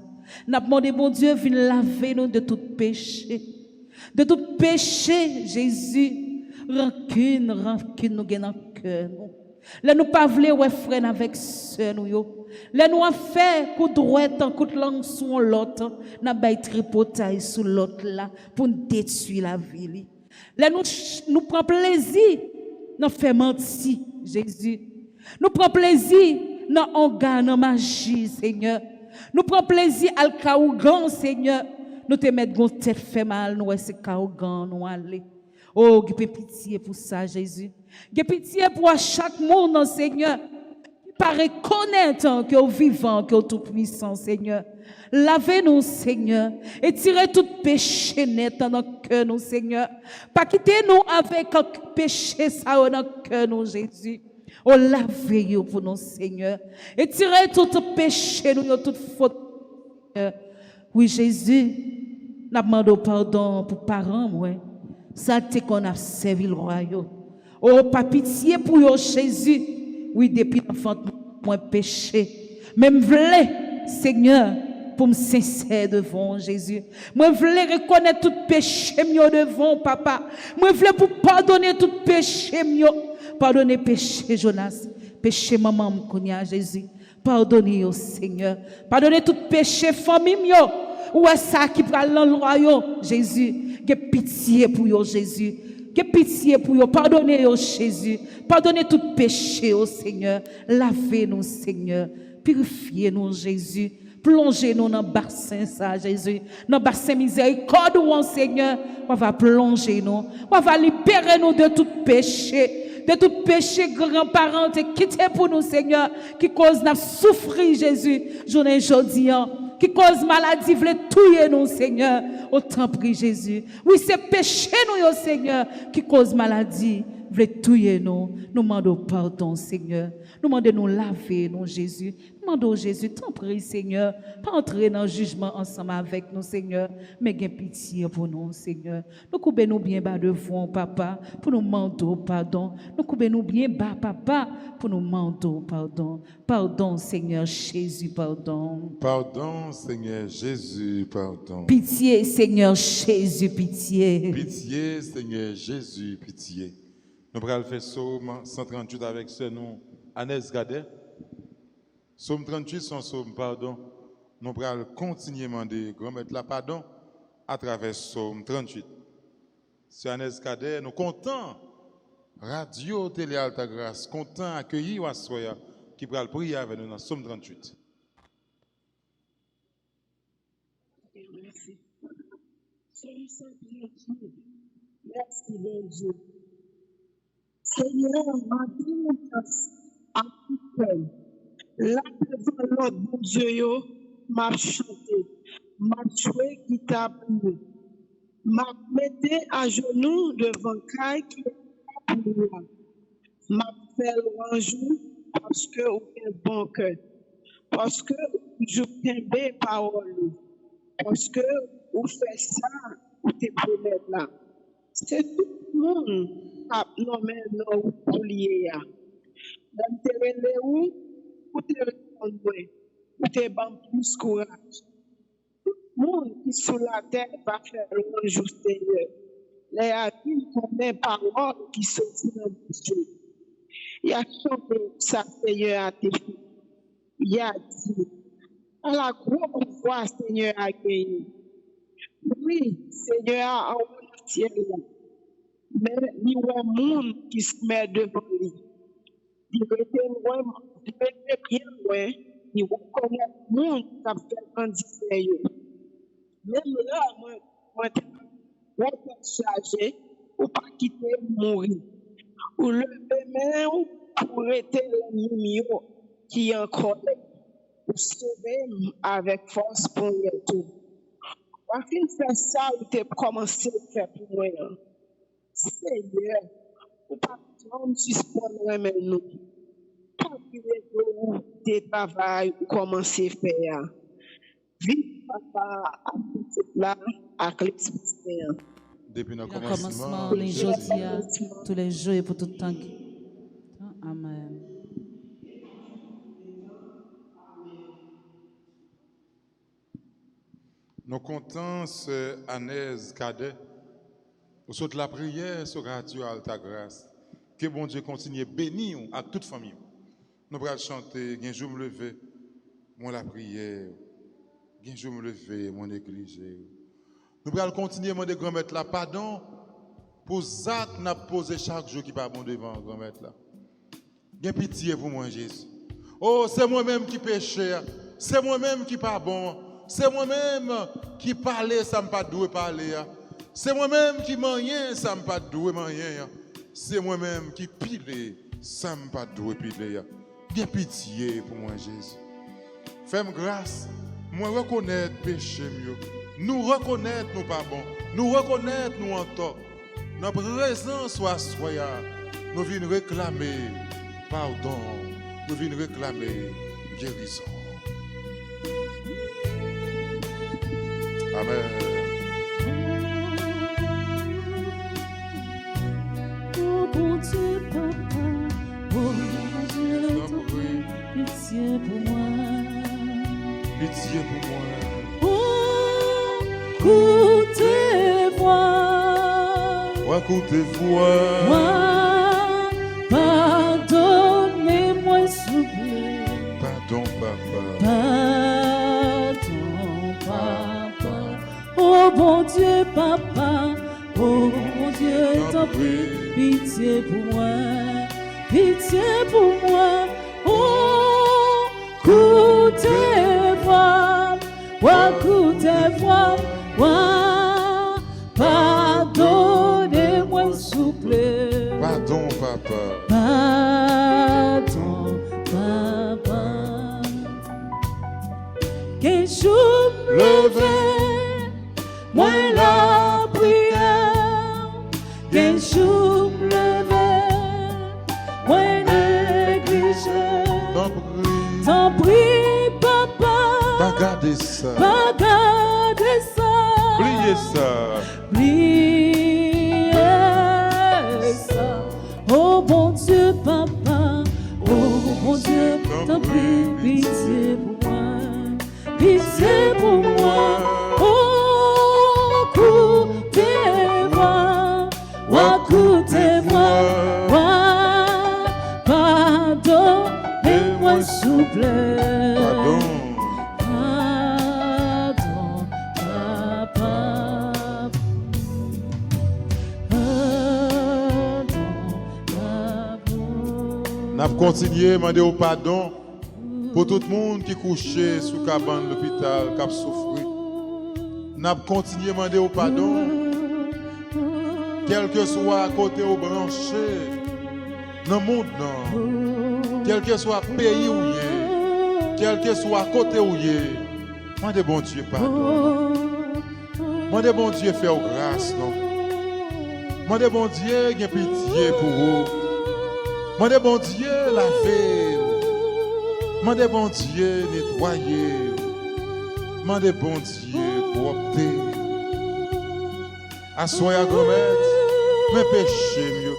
Nous demandé, bon Dieu, viens laver nous de tout péché. De tout péché, Jésus. Rancune nous gagne dans le cœur. Là, nous pas voulons, ouais, frère, avec ceux nous yo. Là, nous avons fait coup de droite, coup de langue sur l'autre, nous avons tripotaille sur l'autre là, pour détruire la vie. Là, nous prenons plaisir, nous faisons mentir, Jésus. Nous prenons plaisir, nous organes, dans magie, Seigneur. Nous prenons plaisir à le caougan, Seigneur. Nous te mettons tête fait mal, nous, c'est caougan, nous aller. Oh, j'ai pitié pour ça, Jésus. J'ai pitié pour chaque monde, Seigneur. Par reconnaître que vous vivant, que vous tout puissant, Seigneur. Lavez-nous, Seigneur, et tirez tout péché net dans notre cœur, nous, Seigneur. Pas quittez-nous avec un péché ça dans notre cœur, nous, Jésus. Oh, lavez-nous pour nous, Seigneur, et tirez tout péché, nous, toute faute. Oui, Jésus, nous demandons pardon pour parents, moi. Ça, c'est qu'on a servi le royaume. Oh, pas pitié pour eux, Jésus. Oui, depuis l'enfant, moi péché. Même v'lé, Seigneur, pour me sincère devant Jésus. Moi, je voulais reconnaître tout péché mieux devant papa. Moi, je voulais pour pardonner tout péché mieux. Pardonner péché Jonas, péché maman m'konya Jésus. Pardonnez au Seigneur. Pardonnez tout péché famille mieux. Ou est ça qui prend l'enloi Jésus. Que pitié pour yo Jésus. Que pitié pour yo. Pardonnez au Jésus. Pardonnez tout péché au Seigneur. Lavez-nous Seigneur. Purifiez-nous Jésus. Plongez-nous dans le bassin, ça, Jésus. Dans le bassin miséricorde, Seigneur. On va plonger nous. On va libérer nous de tout péché. De tout péché, grands-parents, quitter pour nous, Seigneur. Qui cause nous souffrir, Jésus. Journée aujourd'hui, qui cause maladie, voulait tuer nous, Seigneur. Autant prie, Jésus. Oui, c'est péché, nous, Seigneur, qui cause maladie. Voulez tuer nous. Nous demandons pardon, Seigneur. Nous demandons nous laver, nous, Jésus. Nous demandons, Jésus, t'en prie, Seigneur. Pas entrer dans le jugement ensemble avec nous, Seigneur. Mais gain pitié pour nous, Seigneur. Nous coupons nous bien bas devant, papa, pour nous demander pardon. Nous coupons nous bien bas, papa, pour nous demander pardon. Pardon, Seigneur Jésus, pardon. Pardon, Seigneur Jésus, pardon. Pitié, Seigneur Jésus, pitié. Pitié, Seigneur Jésus, pitié. Nous allons faire Psaume 138 avec ce nom, Agnès Cadet. Psaume 38, son psaume, pardon. Nous allons continuer à demander, grand-mère, la pardon à travers Psaume 38. C'est Agnès Cadet, nous comptons, Radio Télé Alta Grâce, content accueillir Wassoya qui va prier avec nous dans Psaume 38. Merci. Psaume 138. Merci, bon Dieu. Seigneur, ma délivrance à tout cœur. Là devant l'autre bon Dieu, m'a chanté, m'a joué qui t'a prié, m'a metté à genoux devant Caille qui est pour moi, m'a fait louange parce que vous êtes bon cœur, parce que je t'aime parole, parce que vous faites ça, vous te promettez là. C'est tout le monde qui a nommé nos oubliés. Dans tes relais, pour te répondre, pour te ban plus courage. Tout le monde qui est sur la terre va faire louange au Seigneur. Les amis connaissent paroles qui sont dans le Dieu. Il a chanté ça, Seigneur, à tes filles. Il a dit, à la grande voix, Seigneur, a gagné. Oui, Seigneur, a envoyé le ciel. Mais il y a un monde qui se met devant lui. Il était loin, il était bien loin. Il reconnaît le monde qui a fait grandir. Même là, moi, je suis chargé pour ne pas quitter mourir. Ou lever main pour arrêter l'ennemi qui est en colère. Pour sauver avec force pour y tout. Quand il fait ça, il a commencé à faire pour moi. Seigneur, pour pas qu'on suspendre nous. Pas que tes travail ou commencer à faire. Vive papa à tout cela avec l'Esprit Saint. Depuis le Commencement, commencement, les jours, tous les jours et pour tout le temps. Amen. nous comptons ce Agnès Cadet. Nous sommes la prière sur Radio Alta Grâce. Que bon Dieu continue à bénir à toute famille. Nous allons chanter, un jour me lever, moi la prière, un jour me lever, mon église. Nous allons continuer à demander grand-mère la pardon pour Zach n'a posé chaque jour qui pas bon devant grand-mère là. Gain pitié pour moi Jésus. Oh, c'est moi-même qui péché, c'est moi-même qui pas bon, c'est moi-même qui parlait ça me pas doué parler. C'est moi-même qui mange, ça me pas doué manger. C'est moi-même qui pile, ça me pas doué piler. Bien pitié pour moi Jésus. Fais-moi grâce, moi reconnaître péché mieux. Nous reconnaître nous pas bon. Nous reconnaître nous en tort. Notre présence soit soya. Nous venons réclamer pardon. Nous venons réclamer guérison. Amen. Oh bon Dieu, papa, oh Dieu, pitié pour moi. Pitié pour moi. Écoutez-moi. Écoutez-moi. Pardonnez-moi, s'il vous plaît. Pardon, papa. Pardon, papa. Oh bon Dieu, papa. Oh mon Dieu, t'en prie. Pitié pour moi. Pitié pour moi. Oh, écoutez-moi. Écoutez-moi. Pardonnez-moi, s'il vous plaît. Pardon, papa. Pardon, papa. Qu'un jour me lever, moi la prière. Qu'un jour me lever, moi négliger. T'en prie, papa. Pas garder ça. Pas garder ça. Oubliez ça. Oubliez ça. Oh bon Dieu, papa. Oh bon Dieu, t'en prie, pitié pour moi. Pitié pour moi. Oh, écoutez-moi. Écoutez-moi. Pardonnez-moi, s'il vous plaît. Pardon. Pardon, papa. Pardon, papa. N'a continué à demander au pardon pour tout le monde qui couché sous cabane de l'hôpital, qui a souffert. N'a continué à demander au pardon, quel que soit à côté au branché, dans le monde, non. Quel que soit le pays où il est, quel que soit à côté où il est, demandez bon Dieu pardon. Demandez bon Dieu faire grâce, non. Demandez bon Dieu qu'il ait pitié pour vous. Demandez bon Dieu laver. Demandez bon Dieu nettoyer. Demandez bon Dieu propter. Assoyez à grand-mère, mais péché mieux.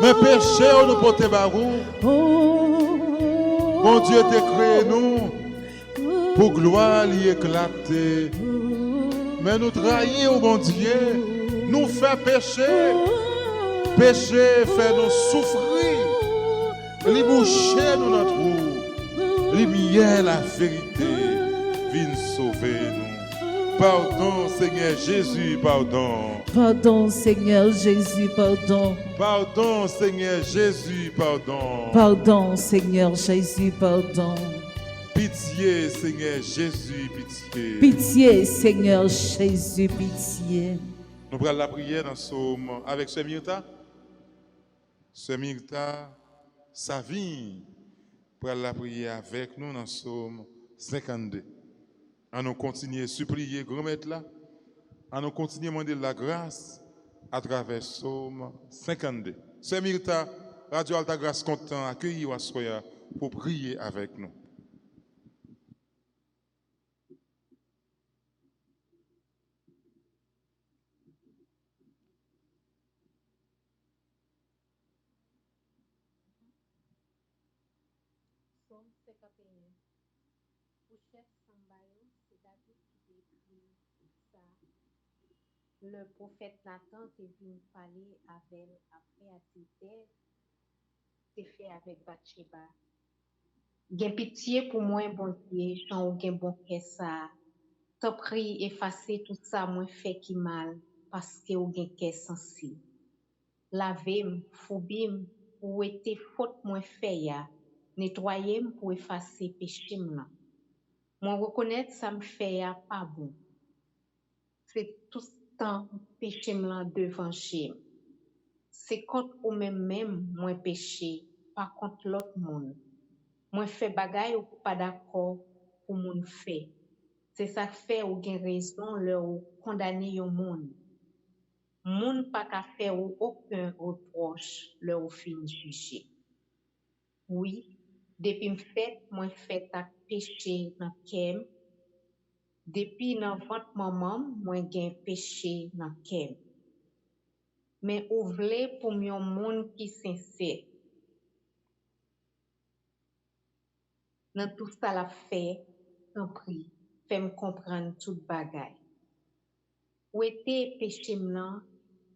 Mais péché on nous porte barou. Bon Dieu t'a créé nous pour gloire y éclater. Mais nous trahir bon Dieu, nous fait pécher. Péché fait nous souffrir. Les boucher nous notre trou. Les miel la vérité viennent sauver nous. Pardon Seigneur Jésus, pardon. Pardon, Seigneur Jésus, pardon. Pardon Seigneur Jésus, pardon. Pardon, Seigneur Jésus, pardon. Pitié Seigneur Jésus, pitié. Pitié, Seigneur Jésus, pitié. Nous prenons la prière dans Somme avec Sœur Myrta. Sœur Myrta, sa vie, pour la prière avec nous dans Somme 52. À nous continuer à supplier grand-mère là, à nous continuer à demander la grâce à travers Somme 52. Sœur Myrta, Radio Alta Grâce content accueillir Wassoya pour prier avec nous. Somme 51. Pour chef Sambayo, c'est David qui décrit ça. Le prophète Nathan qui vient parler avec après Atité, c'est fait avec Bathsheba. Gen pitié pour moi, bon Dieu, j'en ou gen bon que ça. T'en prie, effacer tout ça, moi fait qui mal, parce que ou gen que sensible. Lavez-moi, foubim, ou était faute moi fait ya. Nettoyer pour effacer péché m'la. Moi reconnaître ça me fait ya pas bon. C'est tout temps péché m'la devant chez. C'est contre ou même moi péché, pas contre l'autre monde. Moi fait bagay ou pas d'accord pour moun fait. C'est ça fait ou gen raison leur ou condamner yon monde. Moun pas ka faire ou aucun reproche leur ou fin juger. Oui, depuis me fait, moi fait à péché dans kem. Depuis dans ventre maman, moi gen péché dans kem. Mais ou vle pour yon monde qui sincère. Dans tout ça la fait, en prie, fais-moi comprendre toute bagaille. Où était péché m'nan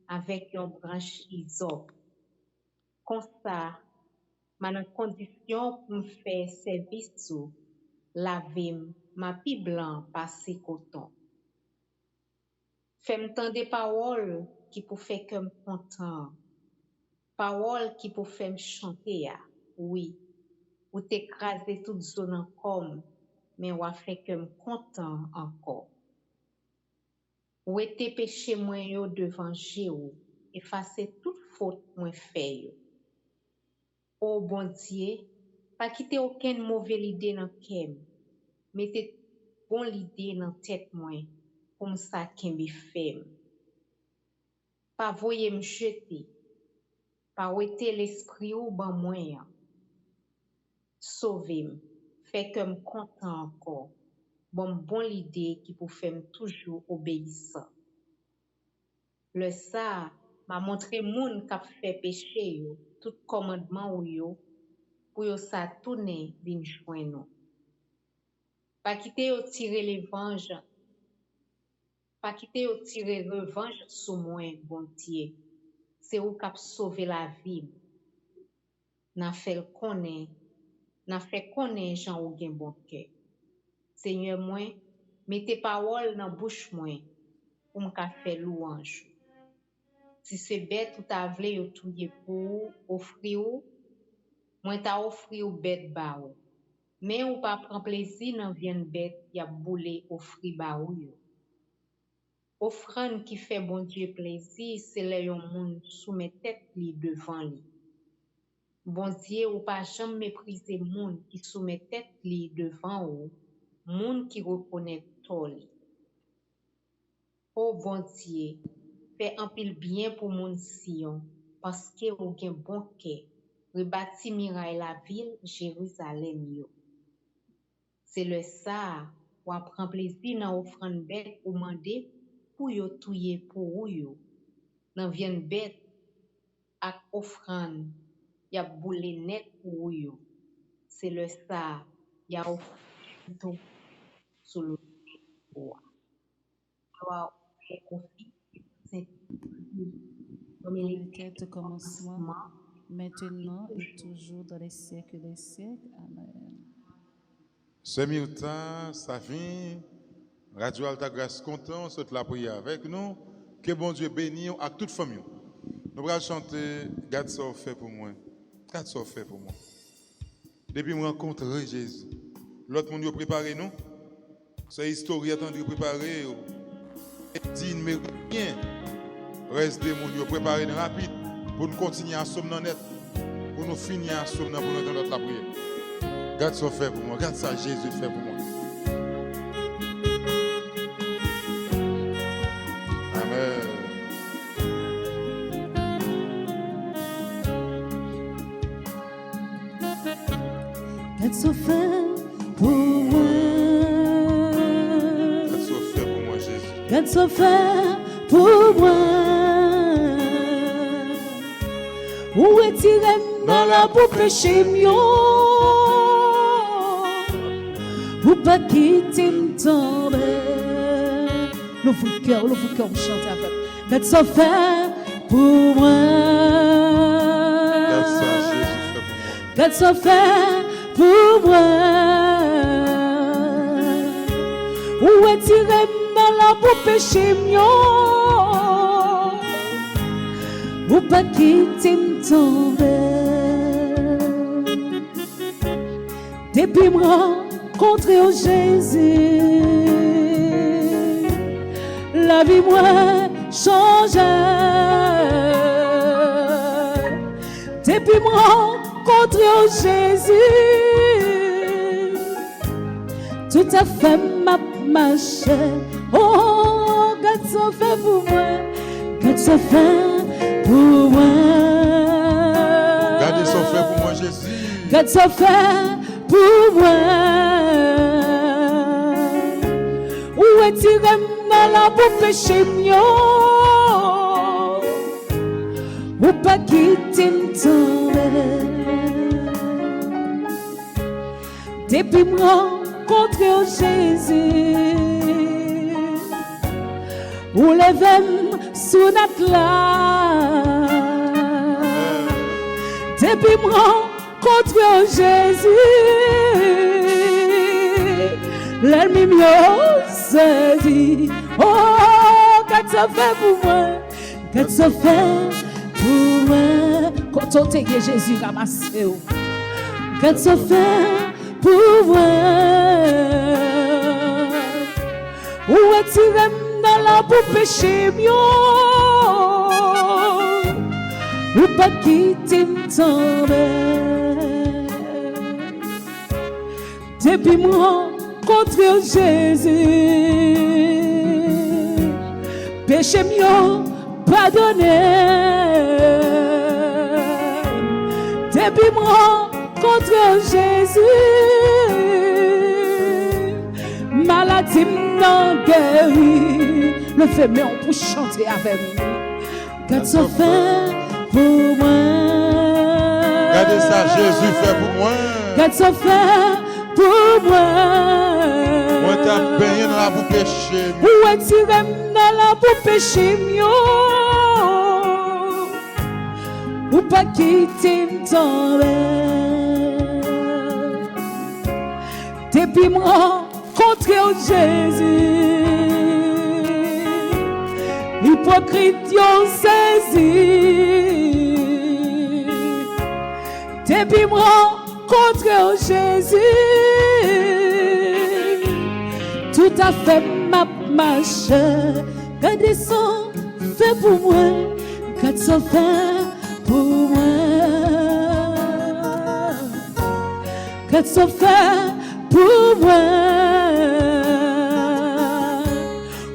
avec une branche hysope? Comme ça, ma dans condition pour me faire service sous, laver ma pi blanc passer coton. Fais-moi tant des paroles qui pour faire que me content. Paroles qui pour faire me chanter, ya. Oui. Ou t'écraser toute zone en comme, mais ou a fait que me content encore. Ou était péché moi yo devant Jéhu, effacer toute faute moi fait yo. Oh bon Dieu, pas quitter aucune mauvaise idée dans kem, mettez bon l'idée dans tête moi, comme ça qu'embi fait. Pas voyer me jeter, pas ouéter l'esprit ou ban moi. Sauvez-moi, fait que me content encore. Bon l'idée qui pour faire toujours obéissant. Le ça m'a montré moun k'ap fait péché yo, tout commandement ou yo, pour yo ça tourner vinn joindre nous. Pas quitter yo tirer revanche, pas quitter yo tirer revanche sur moi, bon Dieu. C'est ou k'ap sauver la vie. N'a fait connaît Jean ou gen bon cœur. Seigneur moi, mettez parole dans bouche moi pour m'ka faire louange. Si c'est bête ou ta vle yo touye pour offrir ou, moi ta offrir ou bête ba ou. Mais ou pas prend plaisir dans viande bête y a boule offrir ba ou yo. Offrande qui fait bon Dieu plaisir, c'est là yon moun soumet tête li devant li. Bon Dieu ou pas jamais mépriser moun qui soumet tête li devant ou, moun qui reconnaît tort li. Oh bon Dieu, fais un pile bien pour mon Sion, parce que ou gen bon cœur, rebâti miraille la ville Jérusalem yo. C'est le ça, ou prend plaisir dans offrande bête ou mandé pour yo touye pour ou yo. Dans viande bête ak offrande, y a boule net pour ou yo. C'est le ça, y a offrande tout sur le roi. Gloire et confie. Comme il est Quel au commencement, maintenant et toujours dans les siècles des siècles. Amen. Ce matin, ça vient. Radio Alta Grâce content, cette la prière avec nous. Que bon Dieu bénisse à toute famille. Nous allons chanter Garde ça fait pour moi. Garde ça fait pour moi. Depuis que je rencontre Jésus, l'autre monde a préparé nous. C'est historien attendu préparé. Dit mais rien. Reste des gens préparés rapide pour nous continuer à sommer net, pour nous finir à sommer pour nous dans notre prière. Garde ça fait pour moi, garde ça Jésus fait pour moi. Amen. Garde ça fait pour moi. Garde ça fait pour moi Jésus. Garde ça fait pour moi. Où est-il dans la boue péché mio? Ou pas quitter m'tomber? L'ouvre le cœur, vous chantez avec. Garde ça fait pour moi. Garde ça Jésus fait pour moi. Garde ça fait pour moi. Où est-il dans la boue péché mio? Ou pas quitter m'tomber? Depuis moi rencontré au Jésus, la vie moi changé. Depuis moi rencontré au Jésus, tout à fait m'a marché. Oh, garde ça fait pour moi, garde ça fait pour moi. Gardez son fait pour moi Jésus. Garde ça fait pour moi. Où est-il dans la boue péché mio? Ou pas quitter m'tomber? Depuis me rencontrer Jésus, ou levem sous notre là. Depuis me rencontrer Jésus, l'ennemi m'a saisi. Oh, qu'est-ce que ça fait pour moi? Qu'est-ce que ça fait pour moi? Quand on te dit Jésus ramassé, qu'est-ce que ça fait pour moi? Où est-il dans la pour pécher mieux? Ou pas quitter me tomber? Depuis moi contre Jésus, péché mieux pardonné. Depuis moi contre Jésus, maladie m'en guéri. Le fait mais on peut chanter avec nous. Qu'est-ce que fait pour moi? Regardez ça, Jésus fait pour moi. Qu'est-ce que fait pour moi? Moi, t'as baigné dans la boue péché. Où est-il dans la boue péché mieux? Ou pas quitter me tomber? Depuis moi contre Jésus, hypocrite yon saisi. Depuis moi contre Jésus, tout à fait ma marche. Quand son fait pour moi, quand ça fait pour moi, quand ça fait pour moi.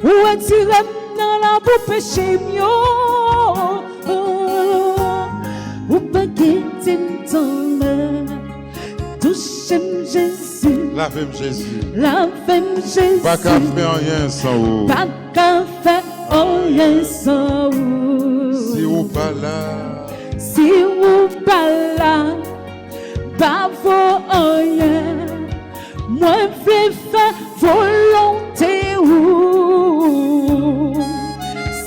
Où est-il dans la boue péché mieux? Ou pas quitter me tomber? Touchez-moi Jésus, Lavez-moi Jésus. lavez-moi Jésus. Pas qu'à faire rien sans vous. Pas qu'à faire rien sans vous. Si vous pas là, Si vous pas là, pas vaut rien. Moi, je faire volonté ou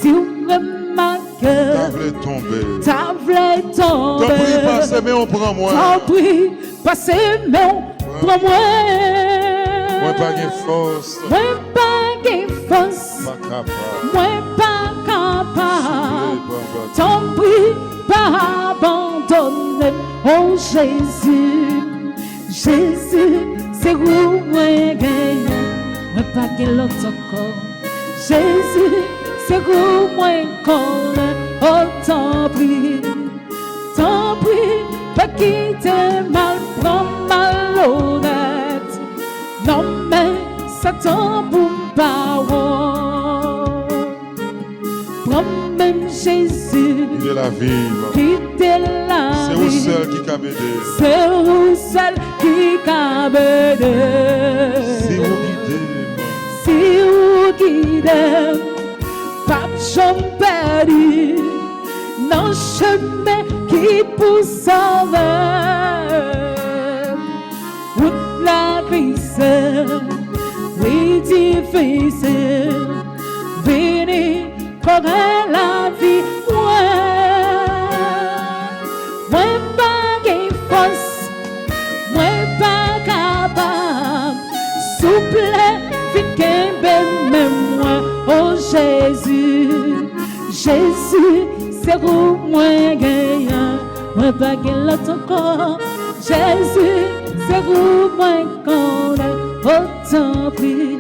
si vous remarquez, t'as voulu tomber. t'as voulu T'en prie, tomber. passez, mais on prend moi. T'en prie, passez, mais prends moi. Moi, pas de force. Moi, pas de force. Pas capable. Moi, pas capable. T'en prie, pas abandonner. Oh Jésus, Jésus, c'est vous, moi, gagnant. Moi, pas que l'autre encore. Jésus, c'est vous, moi, encore. Oh, t'en prie, pas quitter mal, prends malhonnête. Non, mais Satan, pour parole. Prends même Jésus. Il est la vie. Quitter la C'est vous vie. seul qui a m'aider. C'est vous seul qui a m'aider. Si vous guidez, Si vous guidez, pas de chemin perdu, non chemin qui pousse en vers. Route la crise, oui difficile, venez courir la vie, moi pas de force, moi pas capable, souple, vite même moi, oh Jésus, Jésus, c'est où moi gagnant, moi pas que l'autre corps, Jésus, c'est où moi connais, oh tant pis,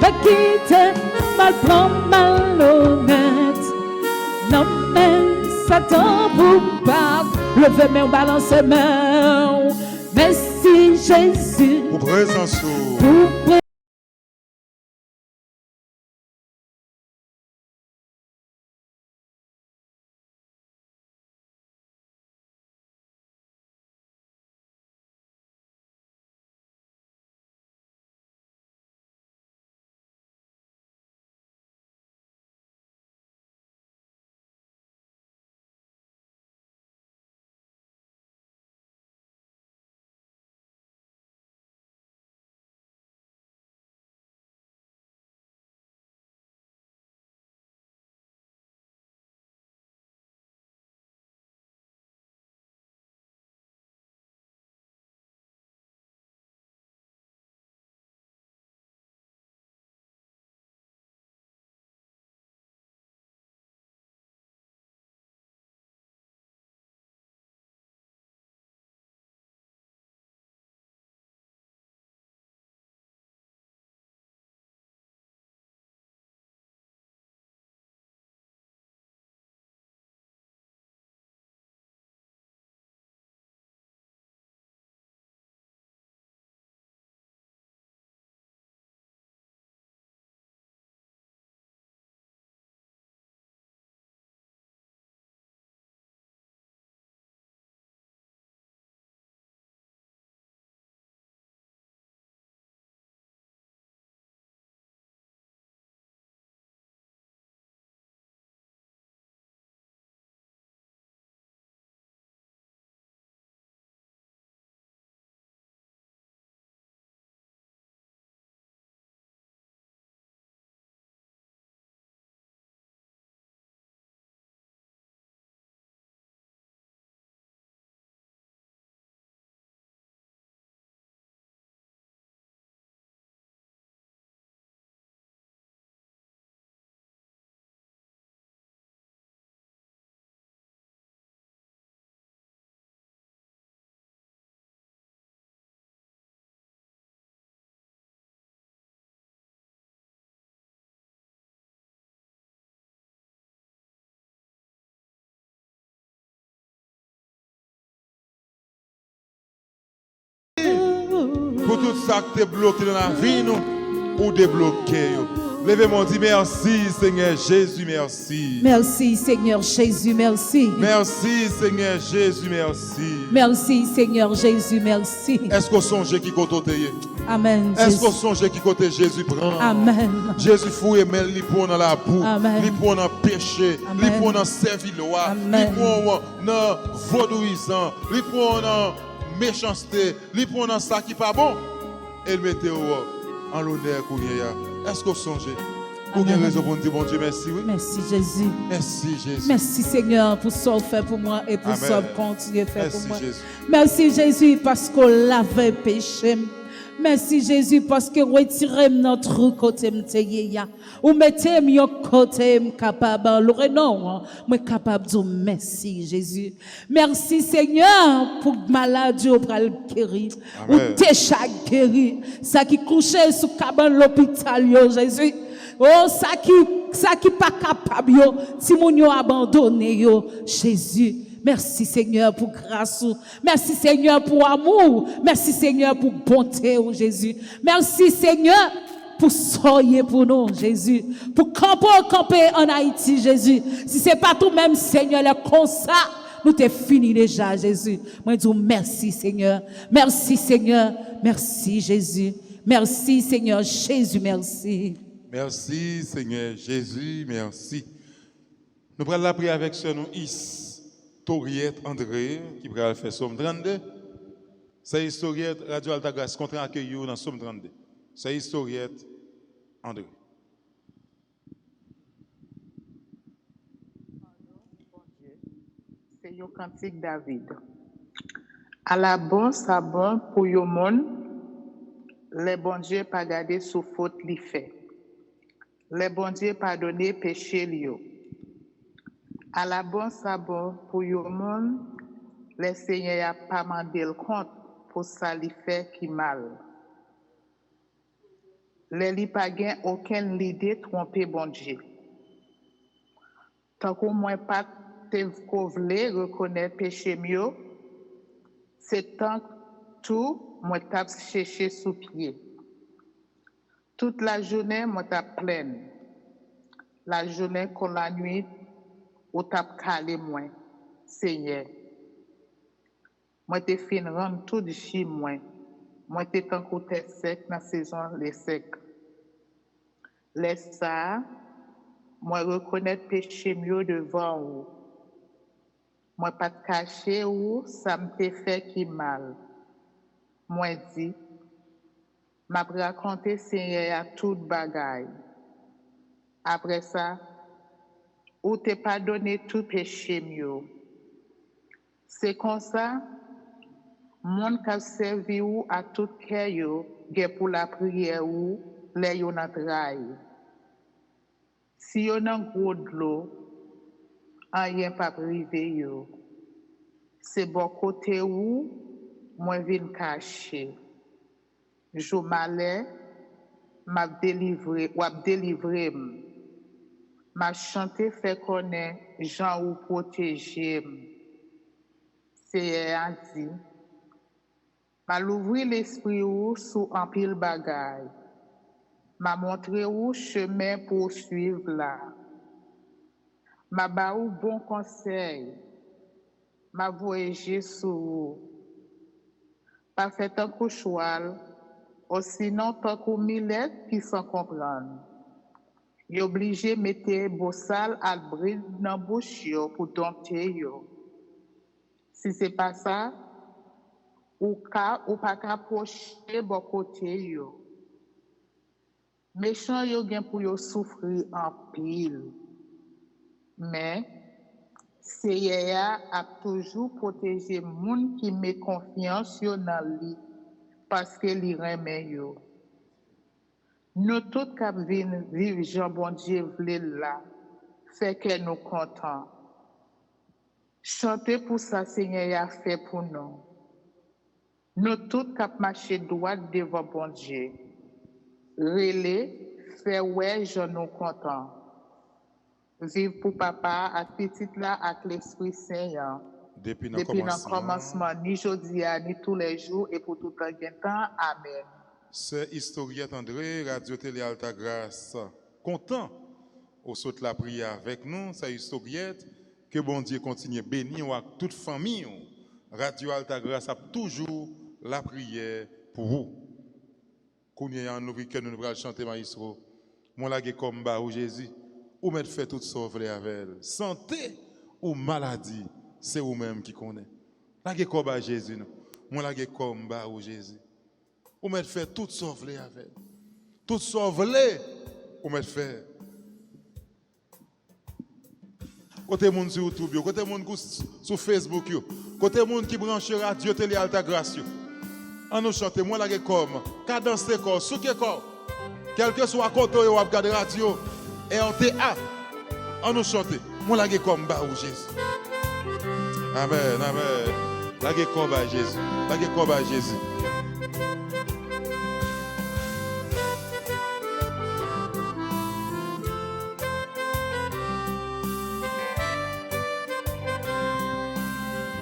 pas quitter, mal plan malhonnête, non mais Satan pour pas, levez main, balance main, merci Jésus, pour présence. pour tout ça qui est bloqué dans la vie, nous, ou débloquer. Levez-moi, dit merci, Seigneur Jésus, merci. Merci, Seigneur Jésus, merci. Merci, Seigneur Jésus, merci. Merci, Seigneur Jésus, merci. Est-ce qu'on songe qui côté? Amen. Est-ce qu'on songe qui côté Jésus prend? Amen. Jésus fouille, mais il prend dans la boue, Amen. il prend dans le péché, il Amen. prend dans servir loi, il Amen. prend dans vaudouisant, il prend dans méchanceté, il prend dans ça qui n'est pas bon. Et il mettait en l'honneur qu'on y a. Est-ce qu'on songe? Pour quelle raison pour nous dire, bon Dieu, merci, oui? Merci, Jésus. Merci, Jésus. Merci, Seigneur, pour ce que vous faites pour moi et pour Amen. ce que vous continuez à faire pour Merci, moi. Jésus. Merci, Jésus, parce qu'on l'avait péché. Merci, Jésus, parce que retirez notre côté m'teye. Ou mettez mon côté capable. Le non, moi capable de dire merci, Jésus. Merci, Seigneur, pour maladie au bras guéri. Ou Amen. déjà guéri. Ça qui couchait sous cabane l'hôpital, yo, Jésus. Oh, ça qui pas capable, yo. Si mon yo abandonné, yo, Jésus. Merci Seigneur pour grâce. Merci Seigneur pour amour. Merci Seigneur pour bonté, oh Jésus. Merci Seigneur pour soyer pour nous, Jésus. Pour camper en Haïti, Jésus. Si c'est pas tout même Seigneur, là, comme ça, nous t'es fini déjà, Jésus. Moi, je dis merci Seigneur. Merci Seigneur. Merci Jésus. Merci Seigneur Jésus, merci. Merci, Seigneur Jésus, merci. Nous prenons la prière avec ce nom Historiette André, qui va faire Somme 32. C'est Historiette Radio Altagrace, contre accueillir dans Somme 32. C'est Historiette André. C'est le cantique David. À la bonne sabon pour yo monde, les bon Dieu pas garder sous faute li fait. Les bon Dieu pardonner péché lio. À la bonne sabon pour yo monde, les Seigneur a pas mandé le compte pour ça li fait qui mal. Les li pas gain aucune idée tromper bon Dieu. Tant qu'on moins pas te voulez reconnaître péché mieux, c'est tant tout moi tape chercher sous pied. Toute la journée moi tape pleine. La journée comme la nuit ou tape calé moins. Seigneur. Moi te fin rendre tout de chez moi. Moi te tant qu'on te sec dans saison les secs. Laisse ça, moi reconnaître péché mieux devant vous. Moi pas te cacher ou ça me te fait qui mal. Moi dit, m'a raconté Seigneur à toute bagaille. Après ça, ou t'es pardonné tout péché mieux. C'est comme ça, mon qui servi ou à tout cœur yo, gen pour la prière ou les yo nan trahi. Si yo nan gros de l'eau, rien pas privé yo. C'est bon côté ou moi vinn caché. Jo malais m'a délivré ou ap délivré. M'a chanté fait connaître Jean ou protéger. C'est a dit m'a l'ouvrir l'esprit ou sous un pile bagaille. M'a montré ou chemin pour suivre là. M'a ba ou bon conseil. M'a voyagé sous. Pas fait un coup choual, ou sinon tant qu'au millet qui s'en comprendre. Y obligé mettre bossal à bride dans bouche yo pour dompter yo. Si c'est pas ça, ou pas qu'approcher bon côté yo. Méchant yo gen pour yo souffrir en pile. Mais Seigneur a toujours protégé moun qui met confiance yo dans lui parce que li remet yo. Nous tous qui vivons Jean bon Dieu vle là, fait que nous contents. Chantez pour ça Seigneur a fait pour nous. Nous tous qui marcher droit devant bon Dieu. Relais, fait ouais, je nous contents. Vive pour papa, à petite là, avec l'Esprit Saint. depuis le depuis le commencement. commencement, ni jodi a, ni tous les jours, et pour tout temps, amen. C'est Historiette André, Radio Télé Alta Grâce. Content au saut la prière avec nous, c'est Historiette. Que bon Dieu continue à bénir avec toute famille. Radio Alta Grâce a toujours la prière pour vous. Quand il y a un nouveau week-end, nous allons chanter maestro. Mon lague combat au Jésus, ou mettre fait tout sauver avec elle. Santé ou maladie, c'est vous-même qui connaissez. Lague combat Jésus, mon lague combat au Jésus. Ou mettre fait tout sauver avec elle. Tout sauver, ou mettre fait. Côté monde sur YouTube, côté monde sur Facebook, côté monde qui branche Radio Télé Alta Grâce. On nous chante, moi la comme, cadence de corps, souke corps. Quel que soit côté où on regarde radio, et on théâtre, on nous chante, moi la comme bah ou Jésus. Amen, amen. La comme bah Jésus, la comme bah Jésus.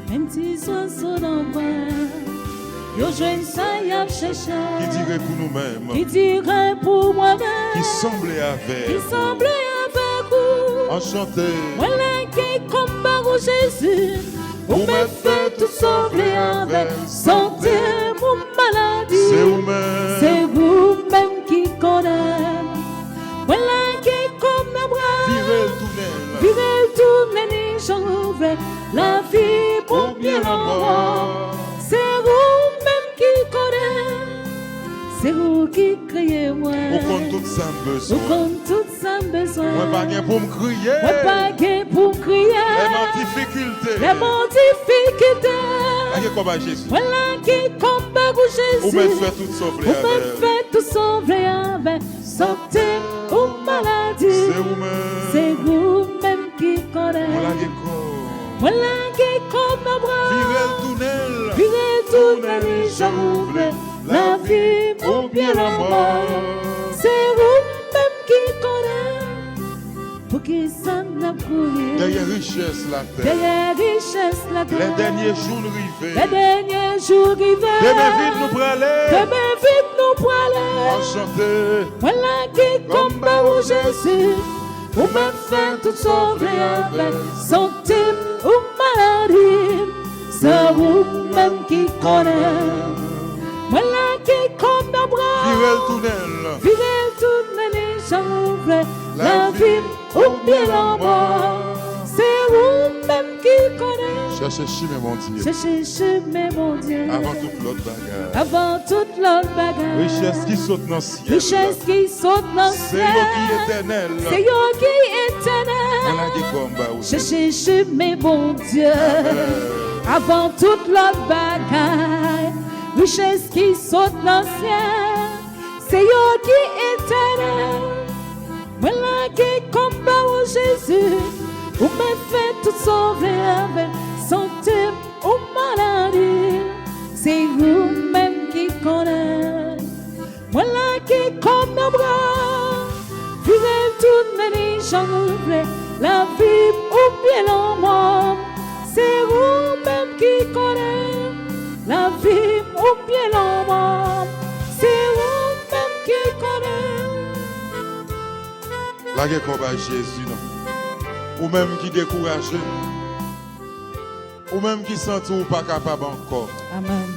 Même si oiseaux dans le bois, yo joigne ça y a cherché. Qui dirait pour nous-mêmes, Qui dirait pour moi-même, qui semblait avec, qui semblait avec vous. enchanté, Voilà qui combat au Jésus, vous me faites tout sauver avec santé mon maladie. c'est vous-même, C'est vous-même qui connaissez. Voilà qui comme la bras, virez le tunnel, vivez tout les j'ouvre la vie pour bien la mort. C'est vous-même qui connaissez. C'est vous qui criez moi. au compte tout ça Vous besoin. compte tout ça besoin. Moi pas gain pour me crier, Moi pas gain pour crier. les difficultés. Les bonnes difficultés. La comme bah Jésus. Voilà qui combat pour Ou Jésus. me fait tout sauver Vous avec me elle. faites tout sauver avec santé ou maladie. C'est vous-même. C'est vous-même qui On connaissez. la comme. Voilà qui comme la bras. Virez le tunnel. Vivez tout la nuit, j'ouvre la vie pour bien la mort. C'est vous-même qui connaissez. Pour qui ça n'a couru. Derrière richesse la terre. Derrière richesse la Les terre. derniers jours rivés. Les derniers jours rivés. Demain vite nous praler. Demain vite nous poilés. Enchanté. Voilà qui combat au Jésus. Vous me faites tout sauver avec santé ou maladie. C'est vous-même qui connaissez. Voilà qui comme nos bras. Virez le tunnel. Vivez toutes les j'ouvre la vie ou bien la mort. C'est vous-même qui connaissez. Cherchez chemin mon Dieu. Cherchez chemin mon Dieu. Avant toute l'autre bagarre. Avant toute l'autre bagarre. Richesse qui saute dans le ciel. Richesse qui saute dans le C'est ciel. vous qui éternel. C'est vous qui éternel. On la dit combat aussi. Cherchez chemin mon Dieu. Avant toute l'autre bagaille, richesse qui saute dans le ciel, c'est yo qui éternel. Voilà qui combat au Jésus, vous me faites tout sauver avec santé ou maladie. C'est vous-même qui connaissez. Voilà qui comme nos bras, vivez toutes les nuits, j'ouvre la vie ou bien la mort. C'est vous-même qui connaissez la vie ou bien la mort. C'est vous-même qui connaissez. La guerre combat Jésus, non. Ou même qui découragé. Ou même qui sent ou pas capable encore. Amen.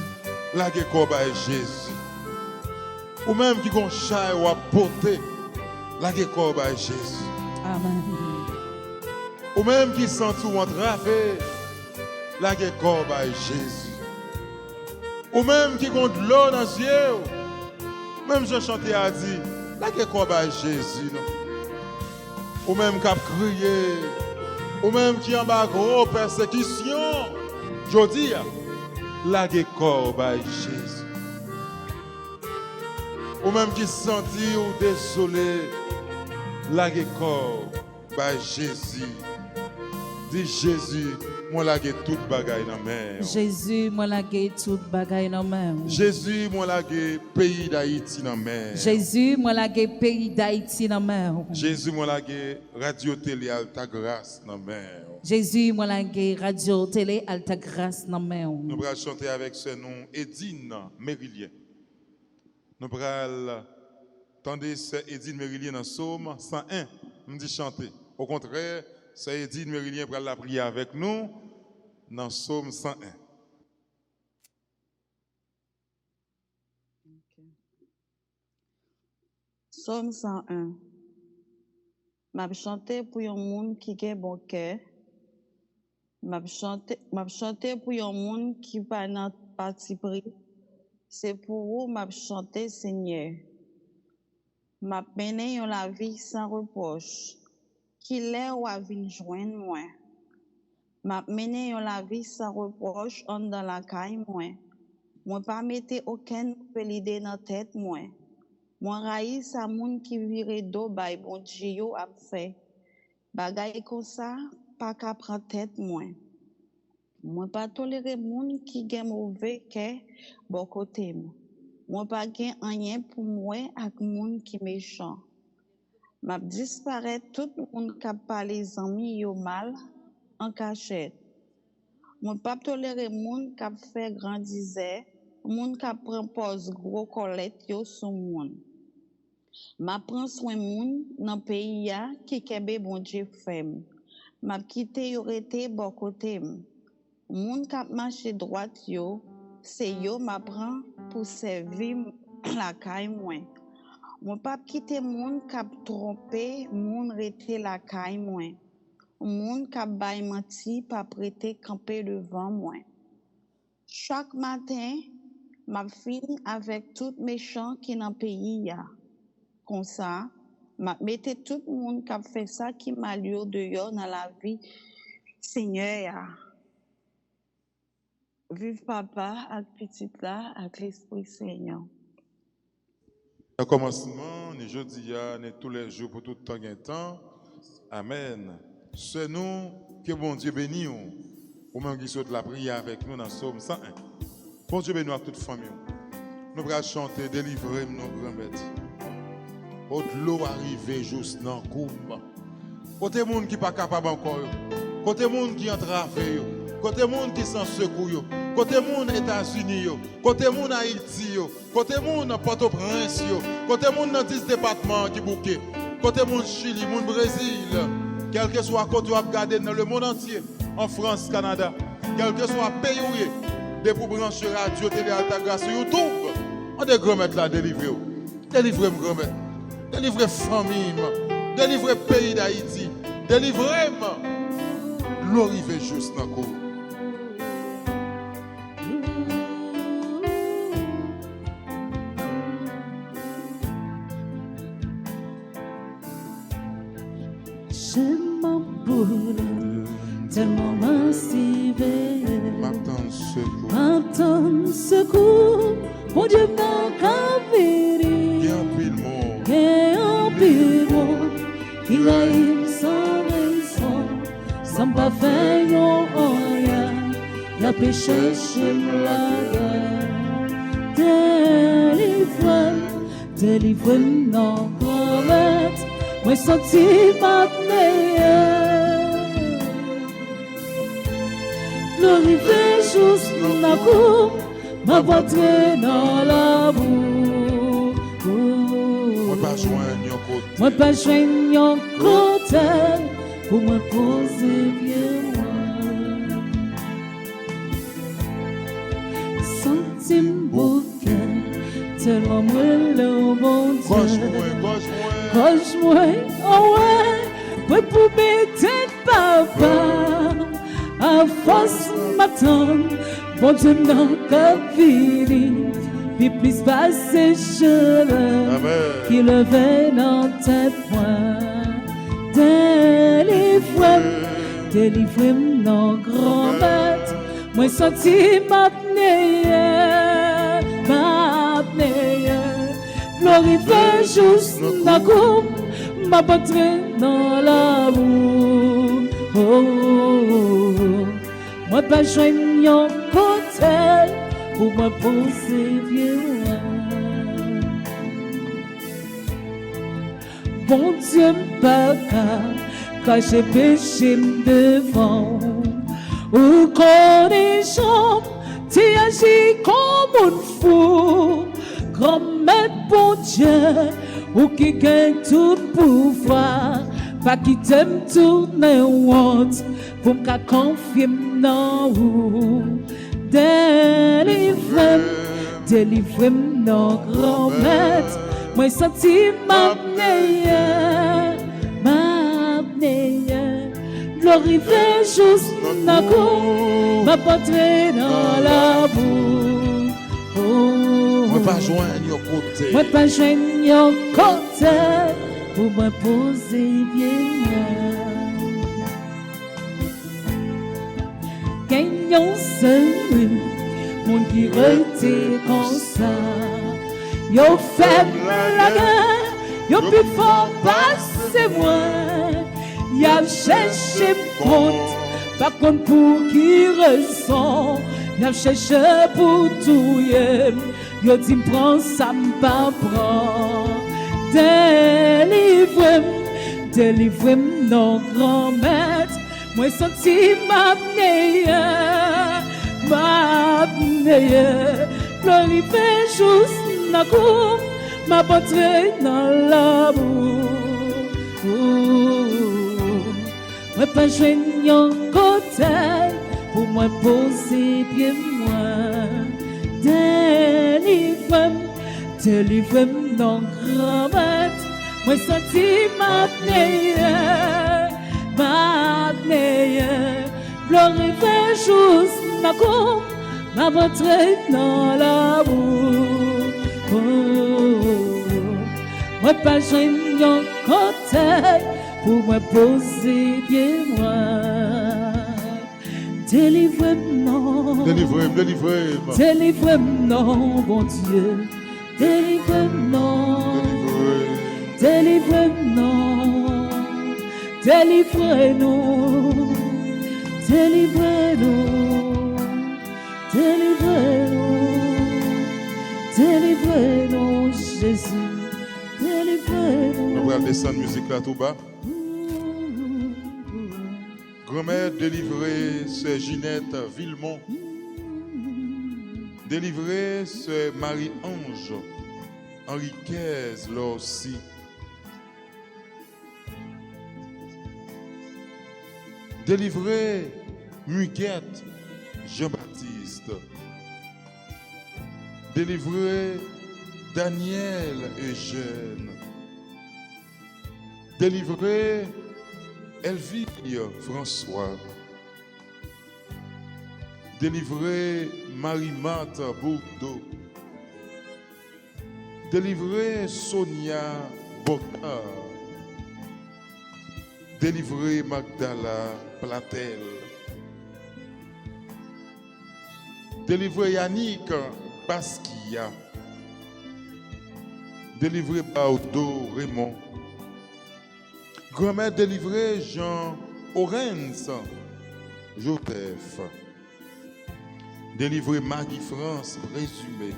La guerre combat Jésus. Ou même qui gon chay ou à porter. La guerre combat Jésus. Amen. Ou même qui sent ou entravé. La guerre combat Jésus. Ou même qui gon de l'eau dans les yeux. Même je chantais à dire, la guerre combat Jésus, non. Ou même qui a crié, ou même qui en bas gros persécution, je dis, la guerre combat Jésus. Ou même qui sentit ou désolé, la guerre combat Jésus. Dis Jésus, moi la guerre toute bagaille dans mer. Jésus, moi la guerre toute bagaille dans main. Jésus, moi la guerre pays d'Haïti dans mer. Jésus, moi la guerre pays d'Haïti dans main. Jésus, moi la guerre radio télé Alta Grâce dans mer. Jésus, moi la radio, télé, alta grâce dans main. Nous allons chanter avec ce nom Edine Mérilien. Nous allons tendez c'est Edine Mérilien dans Psaume 101. On dit chanter. Au contraire, c'est Edine Mérilien pour la prière avec nous dans Psaume 101. Psaume 101. M'a chanté pour un monde qui a bon cœur. M'a chanté pour un monde qui va dans parti pris. C'est pour vous m'a chanté Seigneur. M'a mené dans la vie sans reproche. Qui l'est ou a vin joindre moi. M'a mené dans la vie sans reproche en dans la caille moi. Moi pas mettre aucune nouvelle idée dans tête moi. Moi raïs sa moun qui vire do bay bon Dieu yo a fait. Bagay comme ça pas qu'à prendre tête moi. Moi pas tolérer moun qui gen mauvais cœur bon côté moi. Moi pas gen rien pour moi ak moun qui méchant. M'a disparaître tout moun qui parle les amis yo mal en cachette. Moi pas tolérer moun qui fait grandiser, moun qui prend pose gros colette yo son moun. M'a prend soin moun dans pays ya qui kebe bon Dieu femme. M'a quitté yo rete bon côté. Moun k'ap marcher droite yo, c'est yo m'a prend pour servir la caille moi. Moi pas quitter moun k'ap tromper, moun rete la caille moi. Moun k'ap bay menti pas prêter camper devant moi. Chaque matin, m'a fini avec tout méchant qui dans pays ya. Comme ça, m'a mette tout le monde qui a fait ça qui m'a lieu dehors dans la vie. Seigneur, vive papa avec petite là, avec l'Esprit Seigneur. Au commencement, ni jeudi, ni tous les jours pour tout le temps et temps. Amen. C'est nous que bon Dieu bénit. Au même qui saute la prière avec nous dans Psaume 101. Bon Dieu bénit à toute famille. Nous allons chanter, délivrer nos grands-mères. Au de l'eau arrive juste dans le coupe. Côté monde qui pas capable encore. Côté monde qui entravé. Côté monde qui sans secours. Côté monde États-Unis. Côté monde Haïti. Côté monde Port-au-Prince. Côté monde dans 10 départements qui bouquet. Côté monde Chili, monde Brésil. Quel que soit côté où regarder dans le monde entier. En France, Canada. Quel que soit le pays où il est. De pour brancher radio, télé, alta grâce sur YouTube. On est grand-mère là, délivrez-vous. Délivrez-moi grand-mère. Délivrez famille, délivrez pays d'Haïti, délivrez-moi. L'eau arrive juste dans le cours. Je m'emboule, tellement massivé. M'attends secours, mon Dieu m'a cavéré. Il a eu sans raison, sans pas faire rien, il a péché chez la guerre. Délivre, non, promette, moi senti ma Glorifié juste la cour, ma voix traîne dans la boue. Moi pas joindre un côté pour me poser bien moi. Sentime bouquet, tellement moi le bon Dieu. Gauche-moi, oh ouais, moi pour mettre papa. À force m'attendre, bon Dieu n'a qu'à finir. Puis plus passer cheveux qui levaient dans tête point. Délivrez-moi non grand-mère. Moi senti m'apnée. Glorifié juste la coupe, m'a battu dans l'amour. Moi pas joindre un côté pour me poser vieux. Bon Dieu papa, quand j'ai péché devant. Ou connaissant, tu agis comme un fou. Grand-mère, bon Dieu, ou qui gagne tout pouvoir, pas qui t'aime tourner honte, pour qu'à confier dans vous. Délivre-moi, non, grand-mère, moi senti ma glorifier juste dans coup, ma portrait dans la boue. Moi pas joindre au côté. Moi pas joindre au côté pour me poser bien. Gagnons seul, mon qui était comme ça. Yo faible la guerre, yo plus fort passer moi. Y'a cherché compte, pas compte pour qui ressent. Y'a cherché pour tout yé, yo dit prends ça m'pas prend. Délivre-moi non grand-mère, moi senti m'apnée, glorifier juste dans coup, ma portrait dans l'amour. Moi pas joignant côté pour moi poser bien moi. Délivre-moi non grand-mère, moi senti m'apnée, glorifier juste ma coupe, ma portrait dans l'amour. Moi pas joignant côté pour me poser bien moi. Délivre-moi, Délivrez-moi. délivre-moi, bon Dieu. Délivre-moi, délivre-moi, délivre-nous, délivre-nous, délivre-nous, délivre-nous, Jésus, délivre-nous. On va descendre musique là tout bas. Grand-mère délivrée, c'est Ginette Villemont. Délivrée, c'est Marie-Ange. Henriquez, là aussi. Délivrée, Muguette, Jean-Baptiste. Délivrée, Daniel Eugène. Délivrée, Elvire François. Délivré Marie-Marthe Bourdeau. Délivré Sonia Bocard. Délivré Magdala Platel. Délivré Yannick Basquia. Délivré Baudo Raymond. Grand-mère délivré Jean Orenz Joseph. Délivré Marie-France Résumé.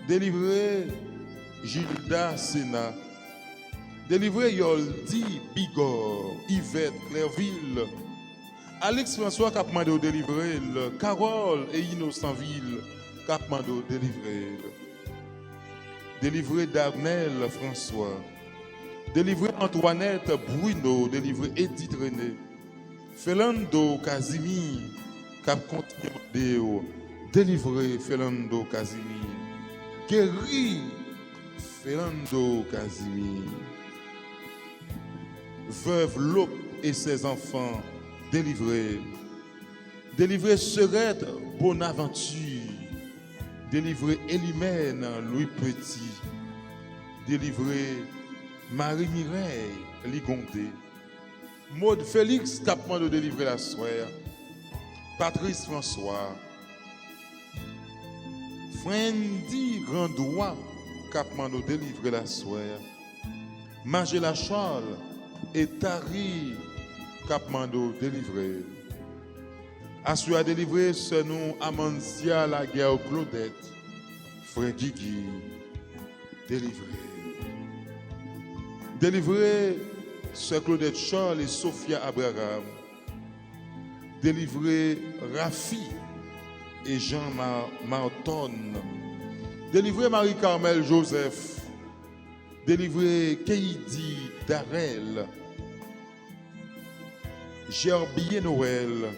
Délivré Gilda Sénat. Délivré Yoldi Bigor, Yvette Clairville. Alex François Capmando délivré. Carole et Innocentville Capmando délivré. Délivré Darnel François. Délivré Antoinette Bruno, délivré Edith René. Felando Casimir, Cap Continue, délivré Felando Casimir. Guéri Felando Casimir. Veuve Lop et ses enfants, délivrés. Délivré Serette Bonaventure. Délivré Elimène Louis Petit. Délivré Marie-Mireille Ligondé. Maud Félix Capement de délivrer la soeur. Patrice François. Frendi Grandois Capement de délivrer la soeur. Magela Charles et Tari Capement de délivrer. Assure à délivrer ce nom Amandia la guerre Claudette. Frère Guigui délivré. Délivré Sœur Claudette Charles et Sophia Abraham. Délivrez Rafi et Jean Marton. Délivrez Marie-Carmel Joseph. Délivrez Keidi Darel. Gerbier Noël.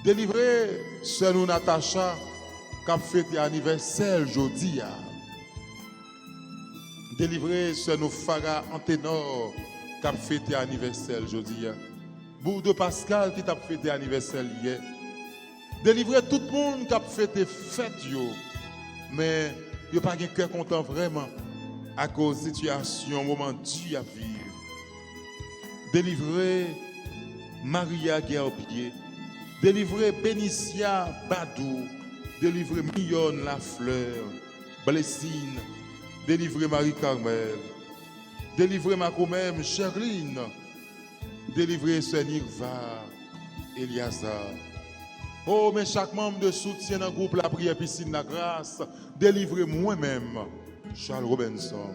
Délivrez Sœur nous Natacha qui a fêté anniversaire aujourd'hui. Délivrez Sœur nous Farah Anténor qui a fêté anniversaire aujourd'hui. Bourdeau Pascal qui t'a fêté anniversaire hier. Délivrez tout le monde qui a fêté fête yo. Mais il n'y a pas de cœur content vraiment à cause de la situation, moment dur à vivre. Délivrez Maria Guerpier. Délivrez Bénicia Badou. Délivrez Millonne Lafleur. Blessine. Délivrez Marie-Carmel. Délivrez ma même Cherline. Délivrez Sœur Nirva Eliazar. Oh, mais chaque membre de soutien dans le groupe La Prière Piscine la Grâce, délivrez moi-même, Charles Robinson.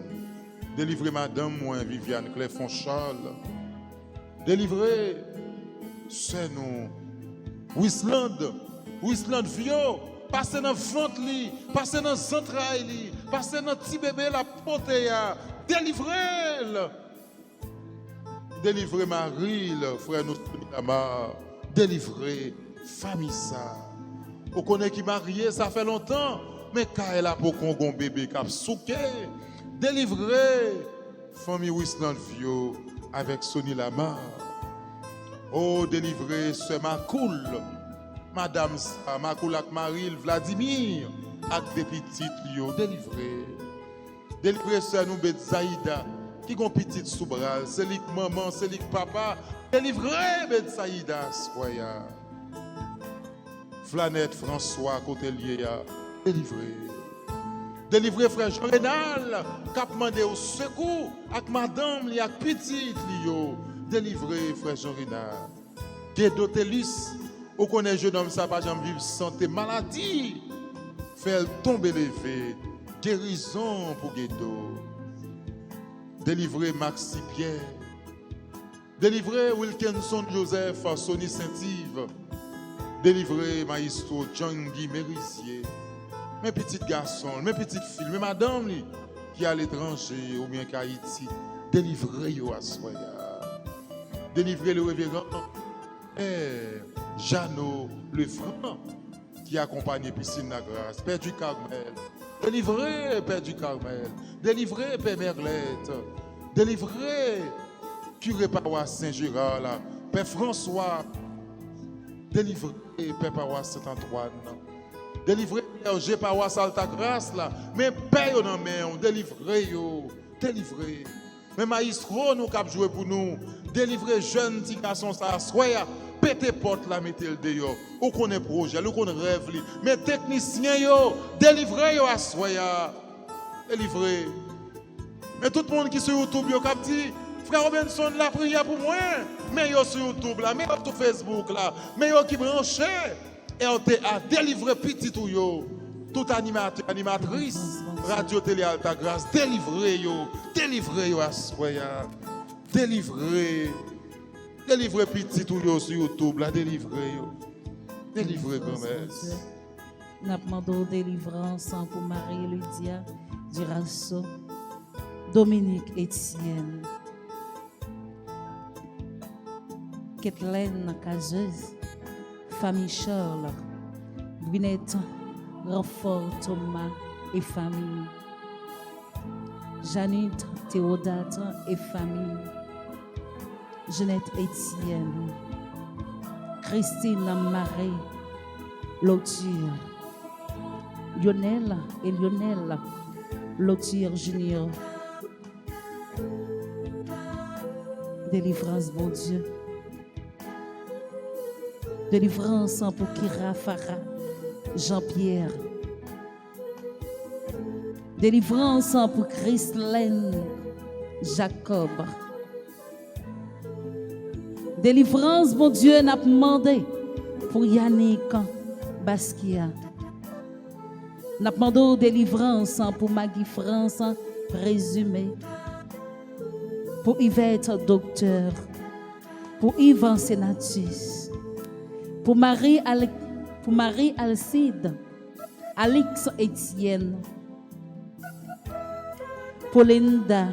Délivrez madame moi, Viviane Clerfond-Charles. Délivrez, c'est nous. Wisland Vio, passez dans le ventre, passez dans le centrail, passez dans le petit bébé, la potéa. Délivrez-le. Délivrez Marie, frère nous, délivrez famille ça. On connaît qui marié, ça fait longtemps, mais quand elle a pour qu'on bébé qui a souké, délivrez famille Wisland Vio avec Sonny Lamar. Oh, délivrez ce Macoul, Madame Macoul avec Marie Vladimir, avec des petites Lio, délivrez. Délivrez ce nous Betsaïda, qui ont petite sous bras, c'est lui maman, c'est lui papa, délivrez Betsaïda, soya. Flanette François Côtelier, délivré. Délivré frère Jean Rénal, qui a demandé au secours avec madame, avec petite Lio. Délivré frère Jean Rénal. Guédotélus, on connaît jeune homme, ça pas jamais vivre santé, maladie. Fait tomber levé, guérison pour Guédo. Délivré Maxi Pierre. Délivré Wilkinson Joseph, Sonny Saint-Yves. Délivrez maestro John-Guy Mérisier, mes petits garçons, mes petites filles, mes madames qui est à l'étranger ou bien qu'à Haïti, délivrez-yo à soya. Délivrez le révérend Jeannot Lefranc qui accompagne Piscine la Grâce, Père du Carmel. Délivrez Père du Carmel, délivrez Père Merlette, délivrez curé paroisse Saint-Gérard, Père François. Délivrez Père paroisse Saint-Antoine. Délivrez Père paroisse Altagrace là. Mais paye dans main, délivrez. Mais maestro nous cap jouer pour nous. Délivrez jeunes petits garçons ça soya. Pété porte là mettez le dehors. Ou connaît projet, ou connaît rêve li. Mais techniciens yo, délivrez yo à soya. Délivrez. Mais tout le monde qui sur YouTube yo cap dit frère Robinson la prière pour moi. Mais yo sur YouTube là, mais yo sur Facebook là, mais yo qui branché et on a délivré petit tout yo. Tout animateur, animatrice, radio télé Alta Grâce, délivré yo à soya. Délivré petit tout yo sur YouTube là, délivré yo. Délivré grand-mère. Nous demandons délivrance pour Marie Lydia Dirasso, Dominique Etienne, Kathleen Cazeuse, famille Charles, Gwyneth Renfort Thomas et famille, Janine Théodate et famille, Jeannette Etienne, Christine Marie Loture, Lionel et Lionel Loture Junior. Délivrance, bon Dieu. Délivrance pour Kira Farah, Jean-Pierre. Délivrance pour Christelaine Jacob. Délivrance, mon Dieu, n'a demandé pour Yannick Basquiat. N'a demandé délivrance pour Maggie France présumée. pour Yvette Docteur, pour Yvan Sénatus, pour Marie Alcide, Alix Etienne, pour Linda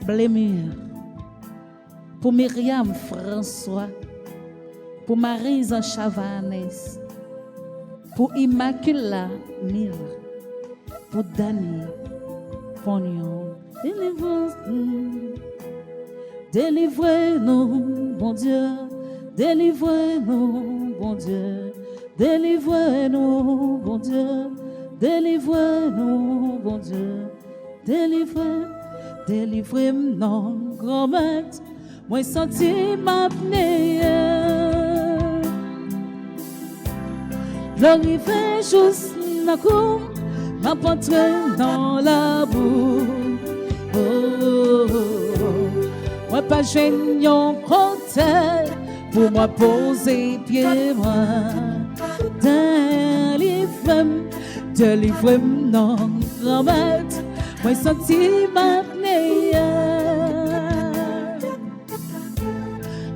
Blémur, pour Myriam François, pour Marie-Jean Chavanès, pour Immaculata Mille, pour Dani Pognon. Délivrez-nous, bon Dieu, délivrez-nous, bon Dieu, délivrez-nous, bon Dieu, délivrez-nous, bon Dieu, délivrez-nous, grand-mère, moi senti ma pnée. L'arrivée juste n'a coup, m'a porté dans la boue. Oh, oh, oh. Moi pas gênant côté pour moi poser pied moi. Délivrez-moi non grand-mère, moi senti ma pnée.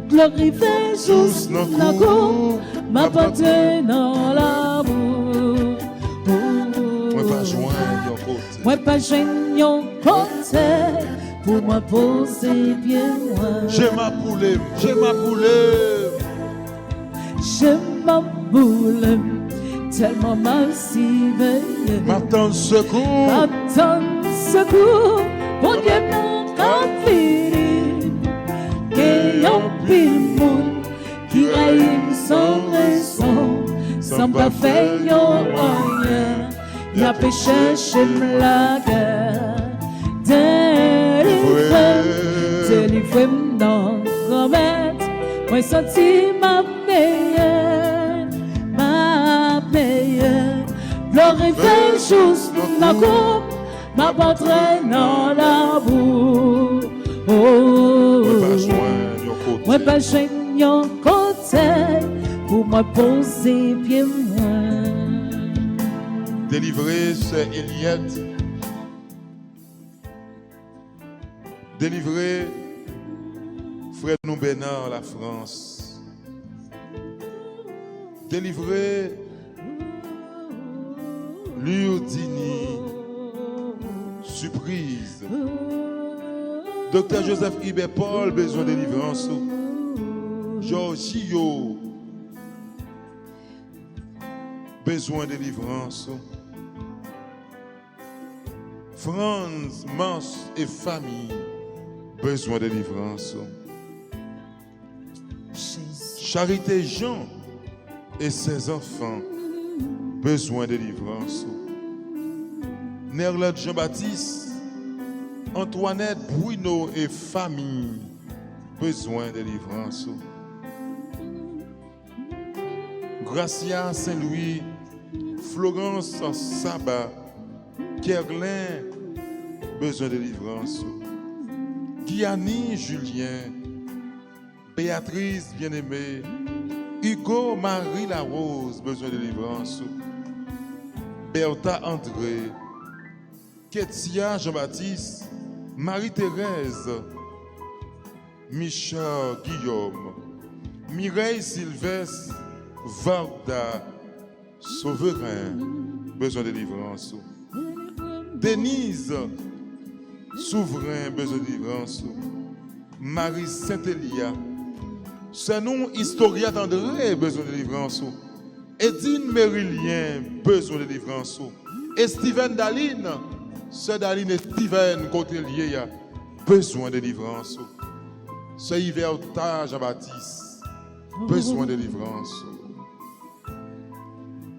L'arrivée juste n'a coup, m'a porté dans la boue. Moi pas gênant côté pour moi poser bien moi. J'ai ma poule, tellement mal si veillé. M'attends secours, bon Dieu m'a confirmé. Qu'il y a un pile monde qui règne sans raison, sans pas faire rien. Il a péché chez la guerre. Délivrez-moi non grand-mère, moi senti ma meilleure, glorifiez juste la coupe, ma patrie dans la boue. Oh, moi pas gênant côté, pour moi poser pied moi. Délivrez Sœur Eliette. Délivrez Frère nous Bénard, la France. Délivrez Lurdini, surprise. Docteur Joseph Hubert Paul, besoin de délivrance. Giorgio, besoin de délivrance. Franz, Mans et famille, besoin de délivrance. Charité Jean et ses enfants, besoin de délivrance. Nerlette Jean-Baptiste, Antoinette Bruno et famille, besoin de délivrance. Gracia Saint-Louis, Florence Sabat, Kerlin, besoin de délivrance. Guiani Julien, Béatrice bien-aimée, Hugo Marie Larose, besoin de délivrance. Bertha André, Ketia Jean-Baptiste, Marie-Thérèse, Michel Guillaume, Mireille Sylvestre, Varda, Souverain, besoin de délivrance. Denise, Souverain, besoin de délivrance. Marie Saint-Elia, c'est nous, Historia d'André, besoin de délivrance. Edine Mérilien, besoin de délivrance. Et Steven Daline, c'est Daline et Steven côté lié, besoin de délivrance. C'est Yverta Jean-Baptiste, besoin de délivrance.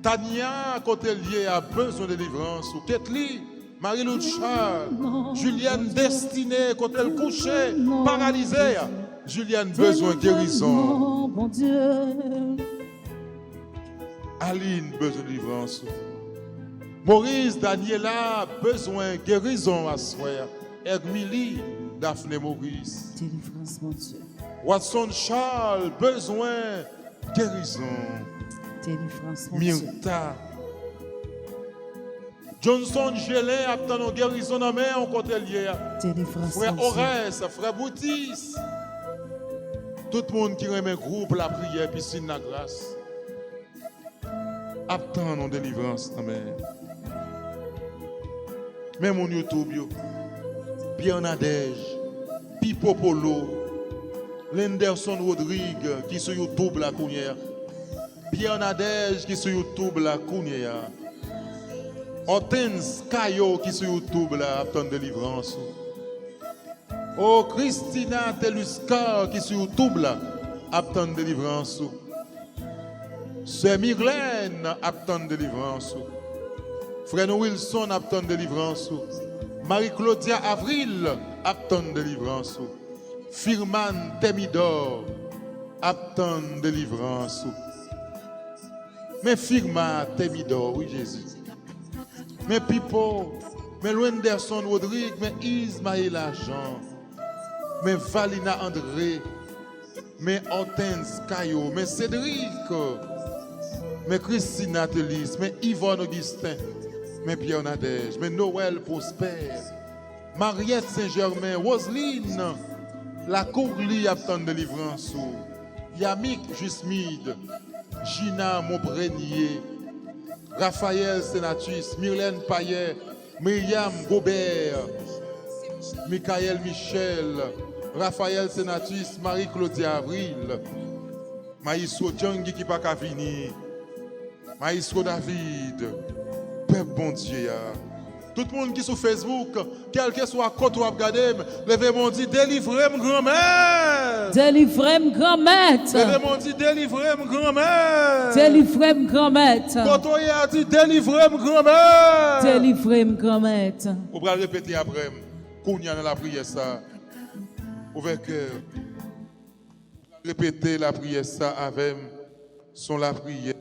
Tania côté lié a besoin de délivrance. Ketli, Marie-Lou Charles, Julienne Destinée côté le couché, paralysée. Julienne besoin de guérison. Bon Dieu. Aline besoin de délivrance. Maurice Daniela besoin de guérison à soi. Ermili Daphné Maurice. Délivrance, mon Dieu. Watson Charles besoin de guérison. Délivrance, mon Dieu. Myrta Johnson Gelin attend nos guérisons dans main en côté lié. Délivrance, Frère mon Dieu. Orès, frère Boutis. Tout le monde qui remet groupe la prière piscine la grâce. Attend nos délivrances dans main. Même mon YouTube yo. Bernadège, Pipo Polo, Lenderson Rodrigue qui sur YouTube la counière. Bernadège qui sur YouTube la counière. Hortense Kayo qui sur YouTube la attend délivrance. Oh Christina Teluska qui sur YouTube la attend délivrance. Sœur Myrlène attend délivrance. Frère Wilson attend délivrance. Marie-Claudia Avril attend délivrance. Firman Temidor attend délivrance. Mais Firma Temidor, oui Jésus. Mais Pipo, mais Wenderson Rodrigue, mais Ismaël Jean, mais Valina André, mais Hortense Caillot, mais Cédric, mais Christina Telis, mais Yvonne Augustin, mais Pierre Nadège, mais Noël Prosper, Mariette Saint-Germain, Roseline, la Courli attend délivrance, Yamik Jusmide, Gina Montbrenier, Raphaël Sénatus, Myrlène Payet, Myriam Gobert, Michael Michel, Raphaël Sénatus, Marie-Claudia Avril, Maïsro Djangi qui pas qu'à venir, Maïsro David, Peuple bon Dieu. Tout le monde qui est sur Facebook, quel que soit côté ou regardez, levez-moi dit délivrez-moi grand-mère. Délivrez-moi, grand-mère. Levez-moi dit délivrez-moi grand-mère. Délivrez-moi, grand-mère. Côté a dit délivrez-moi grand-mère. Délivrez-moi, grand-mère. Vous pouvez répéter après, qu'on y a dans la prière ça. Ouvert cœur. Répétez la prière ça avec son la prière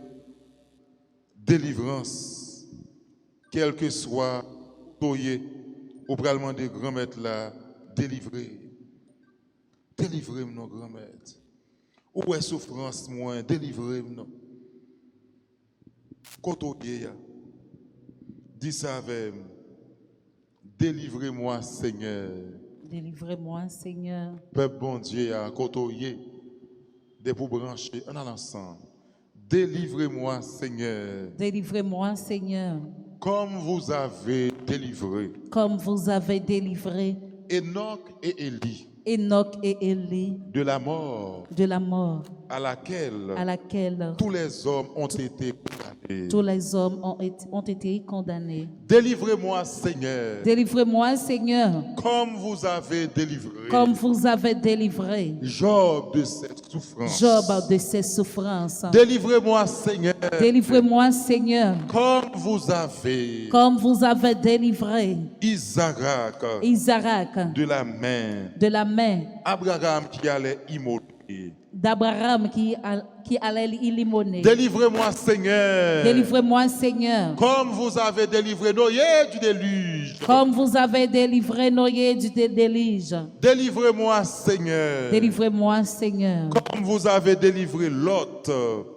délivrance. Quel que soit toyé, ou pral demander grand-maître là, délivrer. Délivrez-moi, grand-maître. Où est souffrance moins, délivrez-moi. Kotoye, dis ça avec moi. Délivrez-moi, Seigneur. Délivrez-moi, Seigneur. Peuple bon Dieu, Kotoye, de pour brancher, on a l'ensemble. Délivrez-moi, Seigneur. Délivrez-moi, Seigneur. Comme vous avez délivré Comme vous avez délivré Enoch et Élie Enoch et Élie de la mort de la mort à laquelle tous les hommes ont été condamnés. tous les hommes ont été condamnés. Délivrez-moi, Seigneur, Délivrez-moi, Seigneur, comme vous avez délivré comme vous avez délivré Job de cette souffrance. Job de ses souffrances. Délivrez-moi, Seigneur, Délivrez-moi, Seigneur, comme vous avez délivré Isaac Isaac de la main de la main Abraham qui allait immoler. d'Abraham qui allait l'illimoner. Délivrez-moi, Seigneur. Délivrez-moi, Seigneur, Comme vous avez délivré Noé du déluge. comme vous avez délivré Noé du déluge. Délivrez-moi, Seigneur. Délivrez-moi, Seigneur, Comme vous avez délivré Lot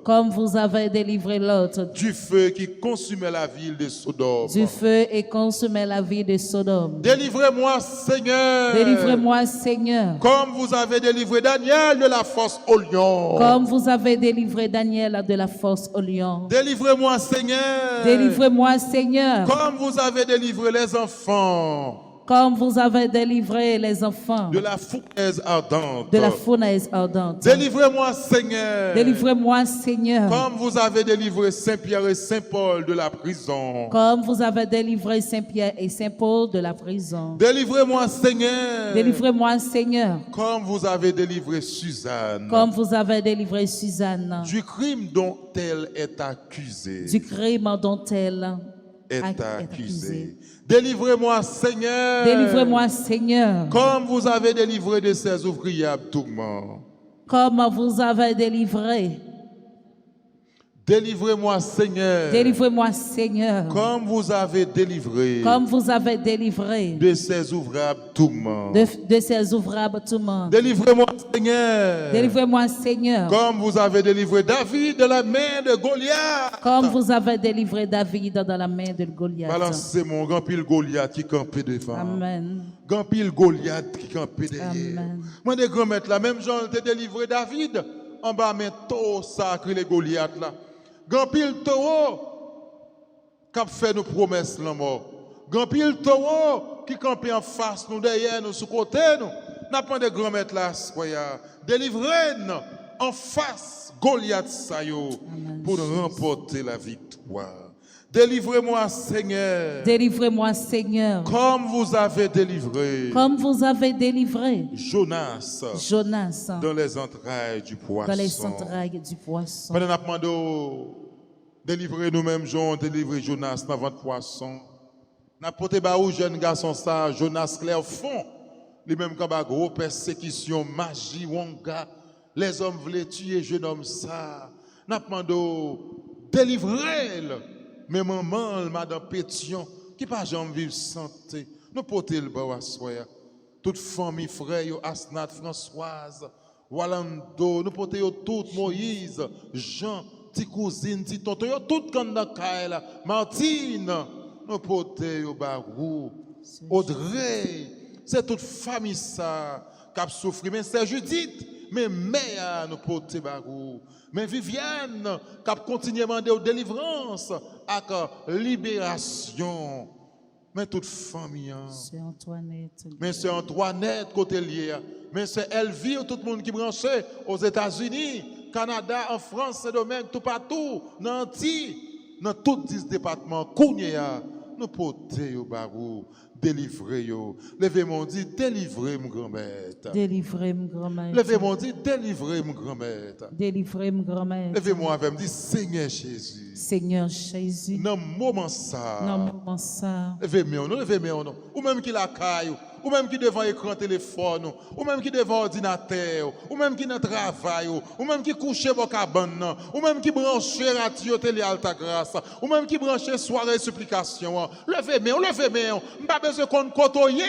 comme vous avez délivré l'autre du feu qui consumait la ville de Sodome. du feu et consumé la vie de Sodome. Délivrez-moi, Seigneur. Délivrez-moi, Seigneur, Comme vous avez délivré Daniel de la fosse au lion. comme vous avez délivré Daniel de la fosse au lion. Délivrez-moi, Seigneur. Délivrez-moi, Seigneur, Comme vous avez délivré les enfants comme vous avez délivré les enfants de la fournaise ardente. de la fournaise ardente. Délivrez-moi, Seigneur. Délivrez-moi, Seigneur, Comme vous avez délivré Saint-Pierre et Saint-Paul de la prison. comme vous avez délivré Saint-Pierre et Saint-Paul de la prison. Délivrez-moi, Seigneur. Délivrez-moi, Seigneur, Comme vous avez délivré Suzanne comme vous avez délivré Suzanne du crime dont elle est accusée. du crime dont elle Est est accusée. accusée. Délivrez-moi, Seigneur. Délivrez-moi, Seigneur, Comme vous avez délivré de ces ouvriers tourments. comme vous avez délivré Délivrez-moi, Seigneur, Délivrez-moi, Seigneur, comme vous avez délivré comme vous avez délivré de ces ouvrables tourments. de ces ouvrables tourments. Délivrez-moi, Seigneur, Délivrez-moi, Seigneur, comme vous avez délivré David de la main de Goliath. comme vous avez délivré David dans la main de Goliath. Balancez mon grand pile Goliath qui campait devant. Amen. Grand pile Goliath qui campait derrière. Amen. Moi, des grands maîtres là, même Jean te délivré David, en bas, mais taureau sacré les Goliath là. Grand pile taureau qui a fait nos promesses la mort. Grand pile taureau qui campait en face, nous derrière, nous sous côté, nous. N'a pas de grands maîtres là, soyez. Délivrez-nous en face Goliath sayo pour nous remporter la victoire. Délivrez-moi, Seigneur. Délivrez-moi, Seigneur, Comme vous avez délivré comme vous avez délivré Jonas Jonas dans les entrailles du poisson. dans les entrailles du poisson. Pendant qu'on a demandé délivrer nous-mêmes, Jean, délivrer Jonas dans votre poisson. N'a porté baou jeune garçon ça, Jonas clair fond. Les mêmes comme gros persécution, magie, wonga. Les hommes voulaient tuer jeune homme ça. N'a demandé délivrer mais maman, madame Pétion, qui pas jamais vivre santé. Nous porter le bas soya. Toute famille frère, Asnat, Françoise, Walando, nous porter toute Moïse, Jean, ti cousine, ti tonton, toute Kandakaila, Martine, nous porter au barou, Audrey, c'est toute famille ça qui a souffert, mais c'est Judith, mais mère nous porter barou. Mais Viviane, qui a continué à demander aux délivrances, avec libération. Mais toute famille. C'est Antoinette. Mais c'est Antoinette côté lié. Mais c'est Elvie, tout le monde qui branché aux États-Unis, Canada, en France, Saint-Domingue, tout partout, dans Antilles, dans tous 10 départements, Kounia, nous porter au barou. Délivrez-yo. Levez-moi dit, délivrez mon grand-mère. Délivrez mon grand-mère. Levez-moi dit, délivrez mon grand-mère. Délivrez mon grand-mère. Levez-moi avec me dit, Seigneur Jésus. Seigneur Jésus. Dans le moment ça. Dans le moment ça. Levez-moi, non. Ou même qui la caille, ou même qui devant écran téléphone, ou même qui devant ordinateur, ou même qui dans travail, ou même qui couche au cabane, ou même qui branche radio télé alta grâce, ou même qui branche soirée supplication. Levez-moi. Pas besoin qu'on côtoyer,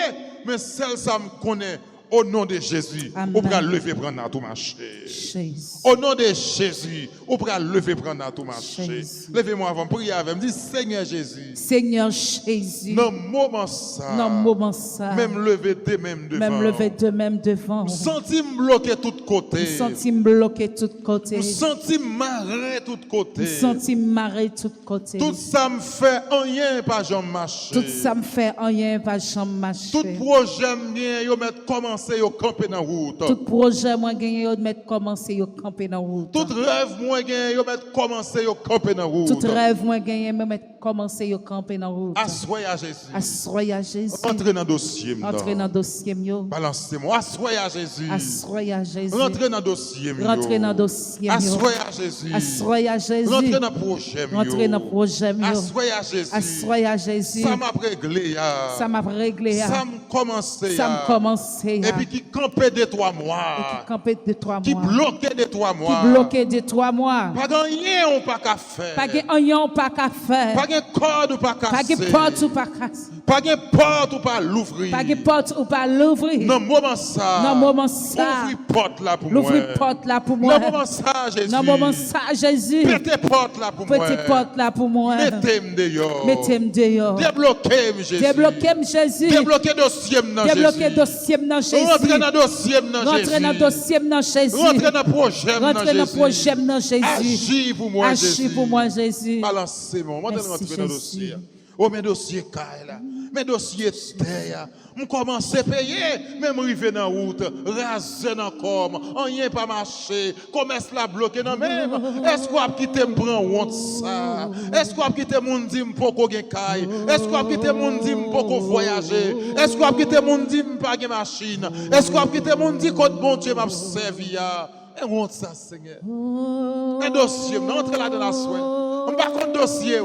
mais celle ça me connaît. Au nom de Jésus, Amen. on peut lever prendre à tout marché. Jésus. Au nom de Jésus, on peut lever prendre à tout marché. Jésus. Levez-moi avant prier avec me dit Seigneur Jésus. Seigneur Jésus. Dans le moment ça. Dans le moment ça. Même lever de même devant. Même lever de même devant. Senti me bloquer tout côté. Senti me bloquer tout côté. Senti marrer tout côté. Senti me marrer tout côté. Tout ça me fait rien pas jamais marcher. Tout ça me fait rien pas jamais marcher. Tout projet mien yo mettre commencer yo camper dans route. Tout projet moi gagné yo mettre commencer yo camper dans route. Tout rêve moi gagné yo mettre commencer yo camper dans route. Tout rêve moi gagné me mettre commencer yo camper dans route. Assoyez à Jésus. Assoyez à Jésus. Entrez dans le dossier. Entrez dans le dossier yo. Balancez-moi. Assoyez à Jésus. Assoyez à Jésus. Rentrez dans le dossier. Rentrez dans le dossier yo. Assoyez à Jésus. Assoyez à Jésus. Rentrez dans le projet. Rentrez dans le projet yo. Assoyez à Jésus. Assoyez à Jésus. Ça m'a réglé. Ça m'a réglé. Ça m'a commencé. Ça m'a commencé. Et puis qui campait de 3 mois. Et qui campait de 3 mois. Qui bloquait de 3 mois. Qui bloquait de 3 mois. Pas de rien ou pas qu'à faire. Pas de rien ou pas qu'à faire. Pas de corde ou pas Pas casser. de porte ou pas casser. Pas de porte ou pas l'ouvrir. Pas de porte ou pas l'ouvrir. Dans le moment ça. Dans le moment ça. Ouvrir porte là pour moi. L'ouvrir porte là pour moi. Dans le moment ça, Jésus. Dans le moment ça, Jésus. Mettez porte là pour moi. Mettez porte là pour moi. Mettez-moi dehors. Mettez-moi dehors. Débloquez-moi Jésus. Débloquez-moi Jésus. Débloquez dossier dans Jésus. Débloquez dossier dans Jésus. Rentrez dans dossier dans Jésus. Rentrez dans dossier dans Jésus. Rentrez dans projet dans Jésus. Rentrez dans projet dans Jésus. Agis pour moi Jésus. Agis pour moi Jésus. Balancez-moi. Moi, je Merci, rentre dans le Jésus. dossier. Oh, mes dossiers caille là. Mes dossiers terre. Je commence à payer, même arriver dans la route, raser dans le corps, rien pas marcher, commerce la bloqué dans même. Est-ce qu'on a quitté me prendre honte ça? Est-ce qu'on a quitté mon dit me poko gen caille? Est-ce qu'on a quitté mon dit me poko voyager? Est-ce qu'on a quitté mon dit me pas gen machine? Est-ce qu'on a quitté mon dit côté bon Dieu m'a servi? Et honte ça Seigneur. Un dossier, entrez là dans la soirée. On pas contre dossier.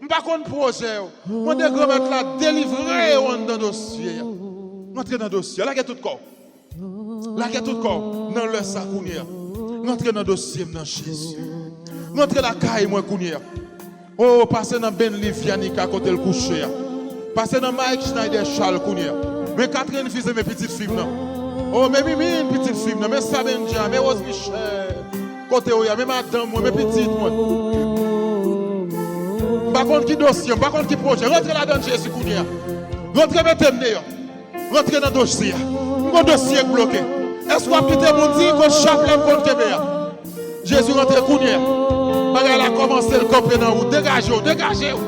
Pas contre projet. On de grand là délivrer dans le dossier. Entrez dans le dossier. Là, il y a tout le corps. Là, il y a tout le corps. Dans le sac. Entrez dans le dossier dans Jésus. Rentrez la caille, moi, Kounia. Oh, passez dans Ben Livianik à côté le coucher. Passez dans Mike Schneider Charles Kounia. Mais Catherine fils et mes petites filles, non. Oh, mais Mimi, une petite fille, non. Mais Sabenja, mais Rose Michel. Côté où il y a, mais madame, moi, mes petites, moi. Par contre, qui dossier, par contre, qui projet. Rentrez là-dedans, Jésus Kounia. Rentrez, mettez-moi. Rentrez dans le dossier. Mon dossier bloqué. Est-ce qu'on a quitté mon dit qu'on chapelet contre Kébéa? Jésus rentre Kounia. Elle a commencé le camper dans vous. Dégagez-vous, dégagez-vous.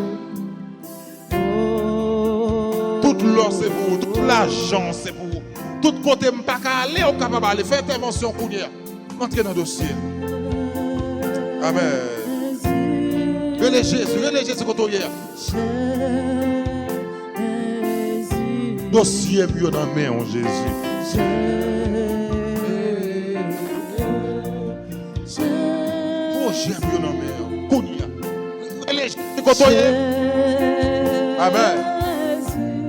Toute l'or c'est pour vous, toute l'argent c'est pour vous. Tout côté pas qu'à aller au capable d'aller faire intervention Kounia. Entrez dans le dossier. Amen. Relais Jésus côté hier. Dossier puis dans main en Jésus. Projet puis dans main. Kounia. Relais Jésus côté hier. Amen.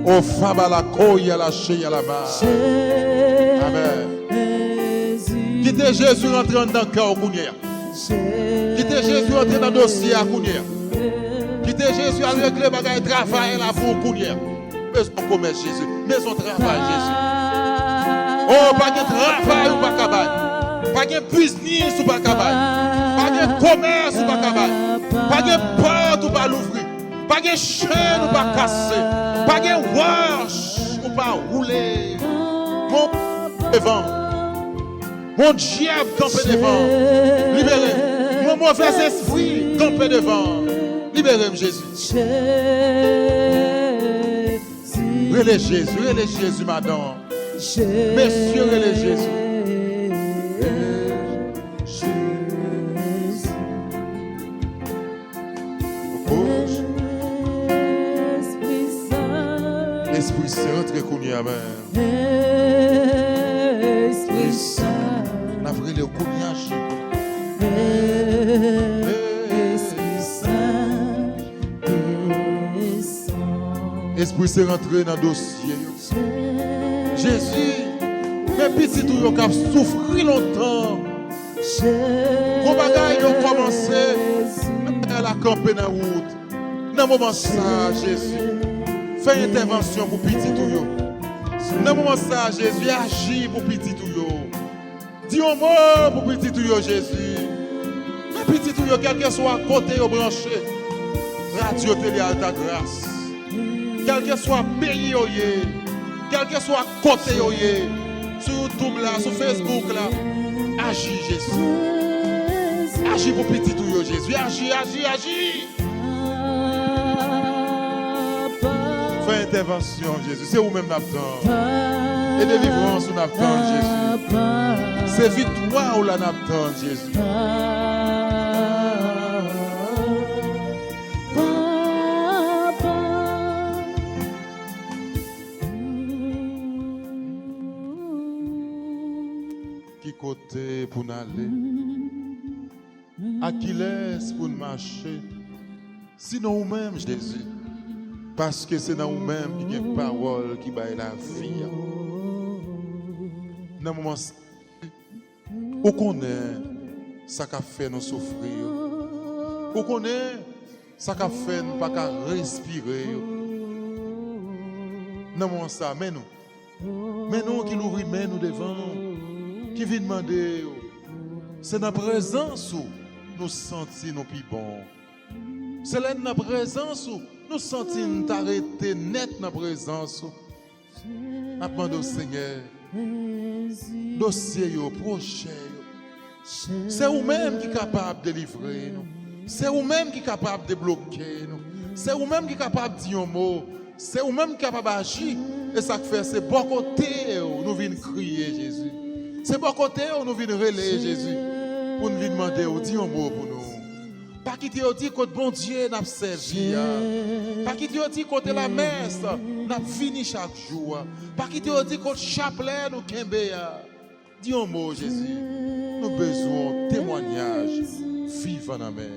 Au faba la koye la cheye la ma. Amen. Quittez Jésus rentrant dans le cœur Kounia. Quittez Jésus entrer dans le dossier à Kounia. Quittez Jésus à régler bagaille travail là pour Kounia. Maison commerce Jésus, maison travail Jésus. Oh, pas de travail ou pas cabane. Pas de business ou pas cabane. Pas de commerce ou pas cabane. Pas de porte ou pas l'ouvrir. Pas de chaîne ou pas casser. Pas de wash ou pas rouler. Mon devant. Mon diable campé devant. Libérez. Mon mauvais esprit campé devant. Libérez-moi Jésus. Relais Jésus, madame. Messieurs, relais Jésus. Esprit Saint, très connu, amen. Esprit Saint. On a pris le cognac. Esprit Saint rentré dans le dossier. Jésus, mes petits tout qui ont souffert longtemps. Mon bagage ont commencé à la camper dans la route. Dans le moment ça, Jésus, fais intervention pour petit tout. Dans le moment ça, Jésus, agit pour petit tout. Dis un mot pour petit tout, Jésus. Mes petits tout, quel que soit côté ou branché, radio télé à ta grâce. Quel que soit pays, quel que soit côté, sur YouTube, là, sur Facebook, là, agis Jésus. Agis pour petit tout, Jésus. Agis. Fais intervention, Jésus. C'est vous-même n'attend. Et délivrance, nous n'attend, Jésus. C'est victoire ou la n'attend, Jésus. Côté pour nous aller, à qui laisse pour nous marcher, sinon nous-mêmes, Jésus, parce que c'est dans nous-mêmes qui a une parole qui baille la vie. Dans le moment où on connaît ça qu'a fait nous souffrir, où on connaît ça qu'a fait nous pas qu'à respirer. Dans le moment ça, mais nous qui l'ouvrons, mais nous devant. Qui vient demander, c'est dans la présence où nous sentons nous plus bons. C'est là dans la présence où nous sentons nous arrêter net dans la présence où. Demandons au Seigneur, dossier, projet. C'est vous-même qui est capable de délivrer nous. C'est vous-même qui est capable de bloquer nous. C'est vous-même qui est capable de dire un mot. C'est vous-même qui est capable d'agir. Et ça fait, c'est bon côté où nous venons crier Jésus. C'est bon côté où nous venons relayer Jésus pour nous demander, dis un mot pour nous. Pas quitter dit côté bon Dieu n'a servi. Pas quitter dit côté la messe n'a fini chaque jour. Pas quitter dit côté chapelet nous kembe. Dis un mot Jésus. Nous besoin témoignage vivant dans mer.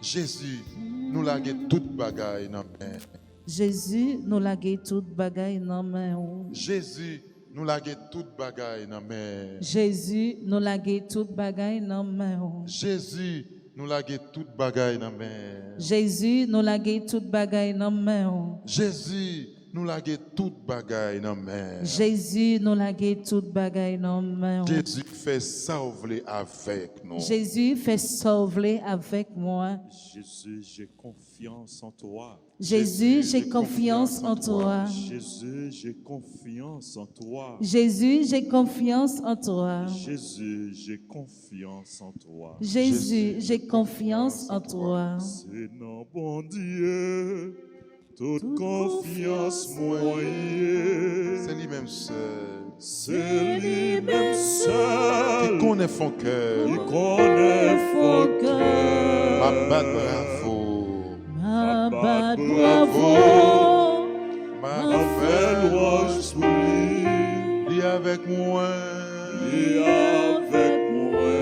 Jésus nous lague toute bagaille dans mer. Jésus nous lague toute bagaille dans mer. Jésus nous laguer toute bagaille dans mer. Jésus nous lague toute bagaille dans mer. Jésus nous laguer toute bagaille dans main. Jésus, nous laguer toute bagaille dans main. Jésus, nous laguer toute bagaille dans main. Jésus, nous laguer toute bagaille dans main. Jésus fait sauver avec nous. Jésus fait sauver avec moi. Jésus, j'ai confiance en toi. Jésus, j'ai confiance en toi. Jésus, j'ai confiance en toi. Jésus, j'ai confiance en toi. Jésus, j'ai confiance en toi. Jésus, j'ai confiance en toi. C'est non bon Dieu, toute confiance moyenne. C'est lui-même seul. C'est lui-même Qui seul connaît son cœur. qui connaît ton cœur. Ma batte bravo. Ma batte bravo. Ma Fais louange pour lui, Lui avec moi. lui avec moi,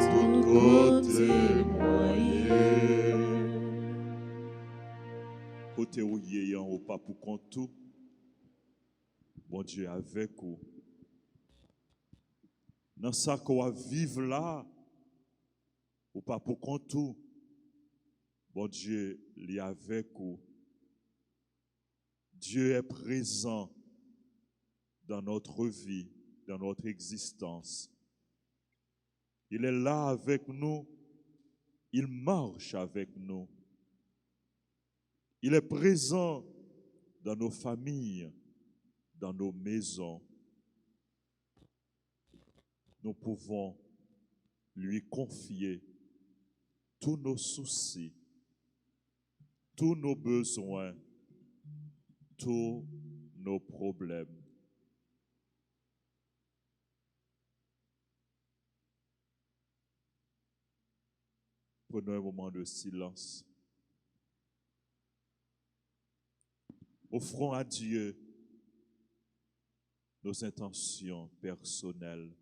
tout côté moyen. Côté où yéyan ou pas pour compte tout, bon Dieu avec vous. Dans ça qu'on va vivre là, ou pas pour compte tout, bon Dieu est avec vous. Dieu est présent dans notre vie, dans notre existence. Il est là avec nous. Il marche avec nous. Il est présent dans nos familles, dans nos maisons. Nous pouvons lui confier tous nos soucis, tous nos besoins, tous nos problèmes. Prenons un moment de silence. Offrons à Dieu nos intentions personnelles.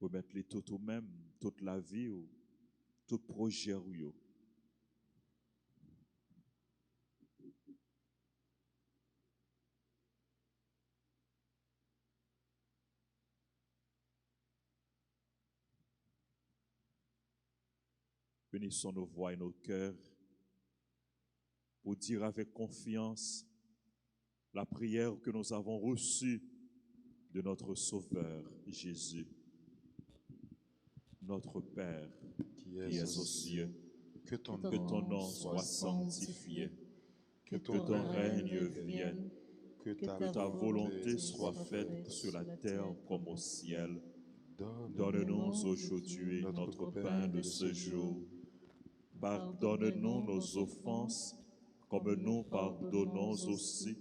Remettre-les tout au même, toute la vie, ou tout projet. Bénissons nos voix et nos cœurs pour dire avec confiance la prière que nous avons reçue de notre Sauveur Jésus. Notre Père qui es aux cieux, que ton que ton nom soit sanctifié, que ton règne vienne, que que ta volonté soit faite sur la terre comme au ciel. Donne-nous aujourd'hui notre pain de ce jour. Pardonne-nous nos offenses, comme nous pardonnons aussi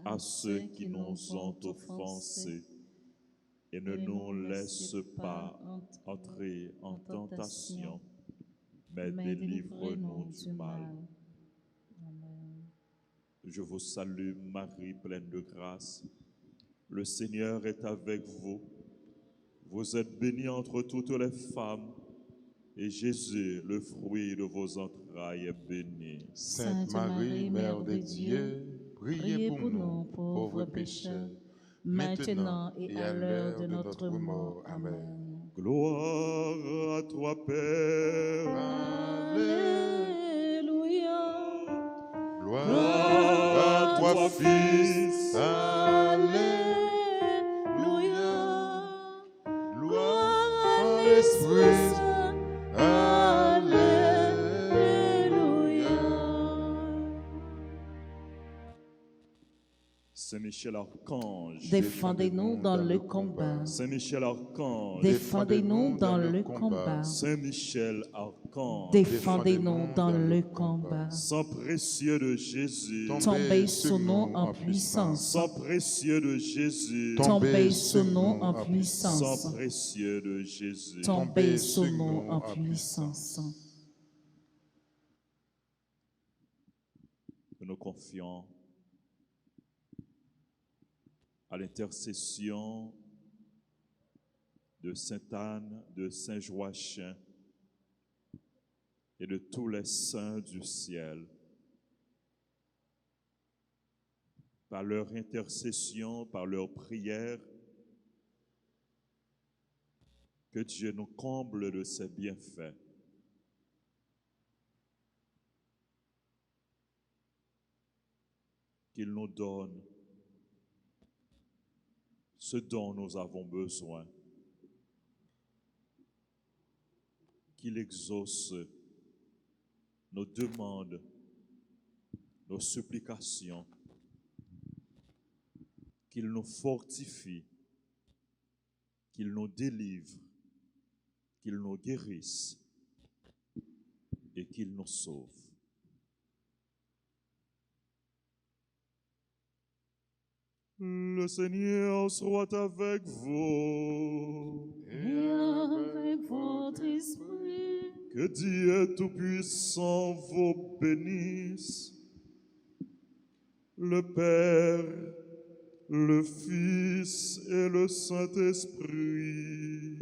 à ceux qui nous ont offensés. Et ne nous laisse pas entrer en tentation, mais délivre-nous du mal. Je vous salue, Marie, pleine de grâce. Le Seigneur est avec vous. Vous êtes bénie entre toutes les femmes, et Jésus, le fruit de vos entrailles, est béni. Sainte Marie, Mère de Dieu, priez pour nous, pauvres pécheurs, maintenant et à l'heure de notre mort. Amen. Gloire à toi, Père. Alléluia. Gloire à toi, Fils. Alléluia. Gloire à l'Esprit. Saint Michel Archange, Défendez-nous dans le combat. Saint Michel Archange, Défendez-nous dans le combat. Saint Michel Archange, Défendez-nous dans le combat. Sang précieux de Jésus, Tombez sur nous en puissance. sang précieux de Jésus, Tombez sur nous en sang puissance. précieux de Jésus. Tombez sur nous en puissance. Nous nous confions à l'intercession de Sainte Anne, de Saint Joachim et de tous les saints du ciel. par leur intercession, par leur prière, que Dieu nous comble de ses bienfaits. Qu'il nous donne ce dont nous avons besoin. Qu'il exauce nos demandes, nos supplications, qu'il nous fortifie, qu'il nous délivre, qu'il nous guérisse et qu'il nous sauve. Le Seigneur soit avec vous. Et avec votre esprit. Que Dieu Tout-Puissant vous bénisse, le Père, le Fils et le Saint-Esprit.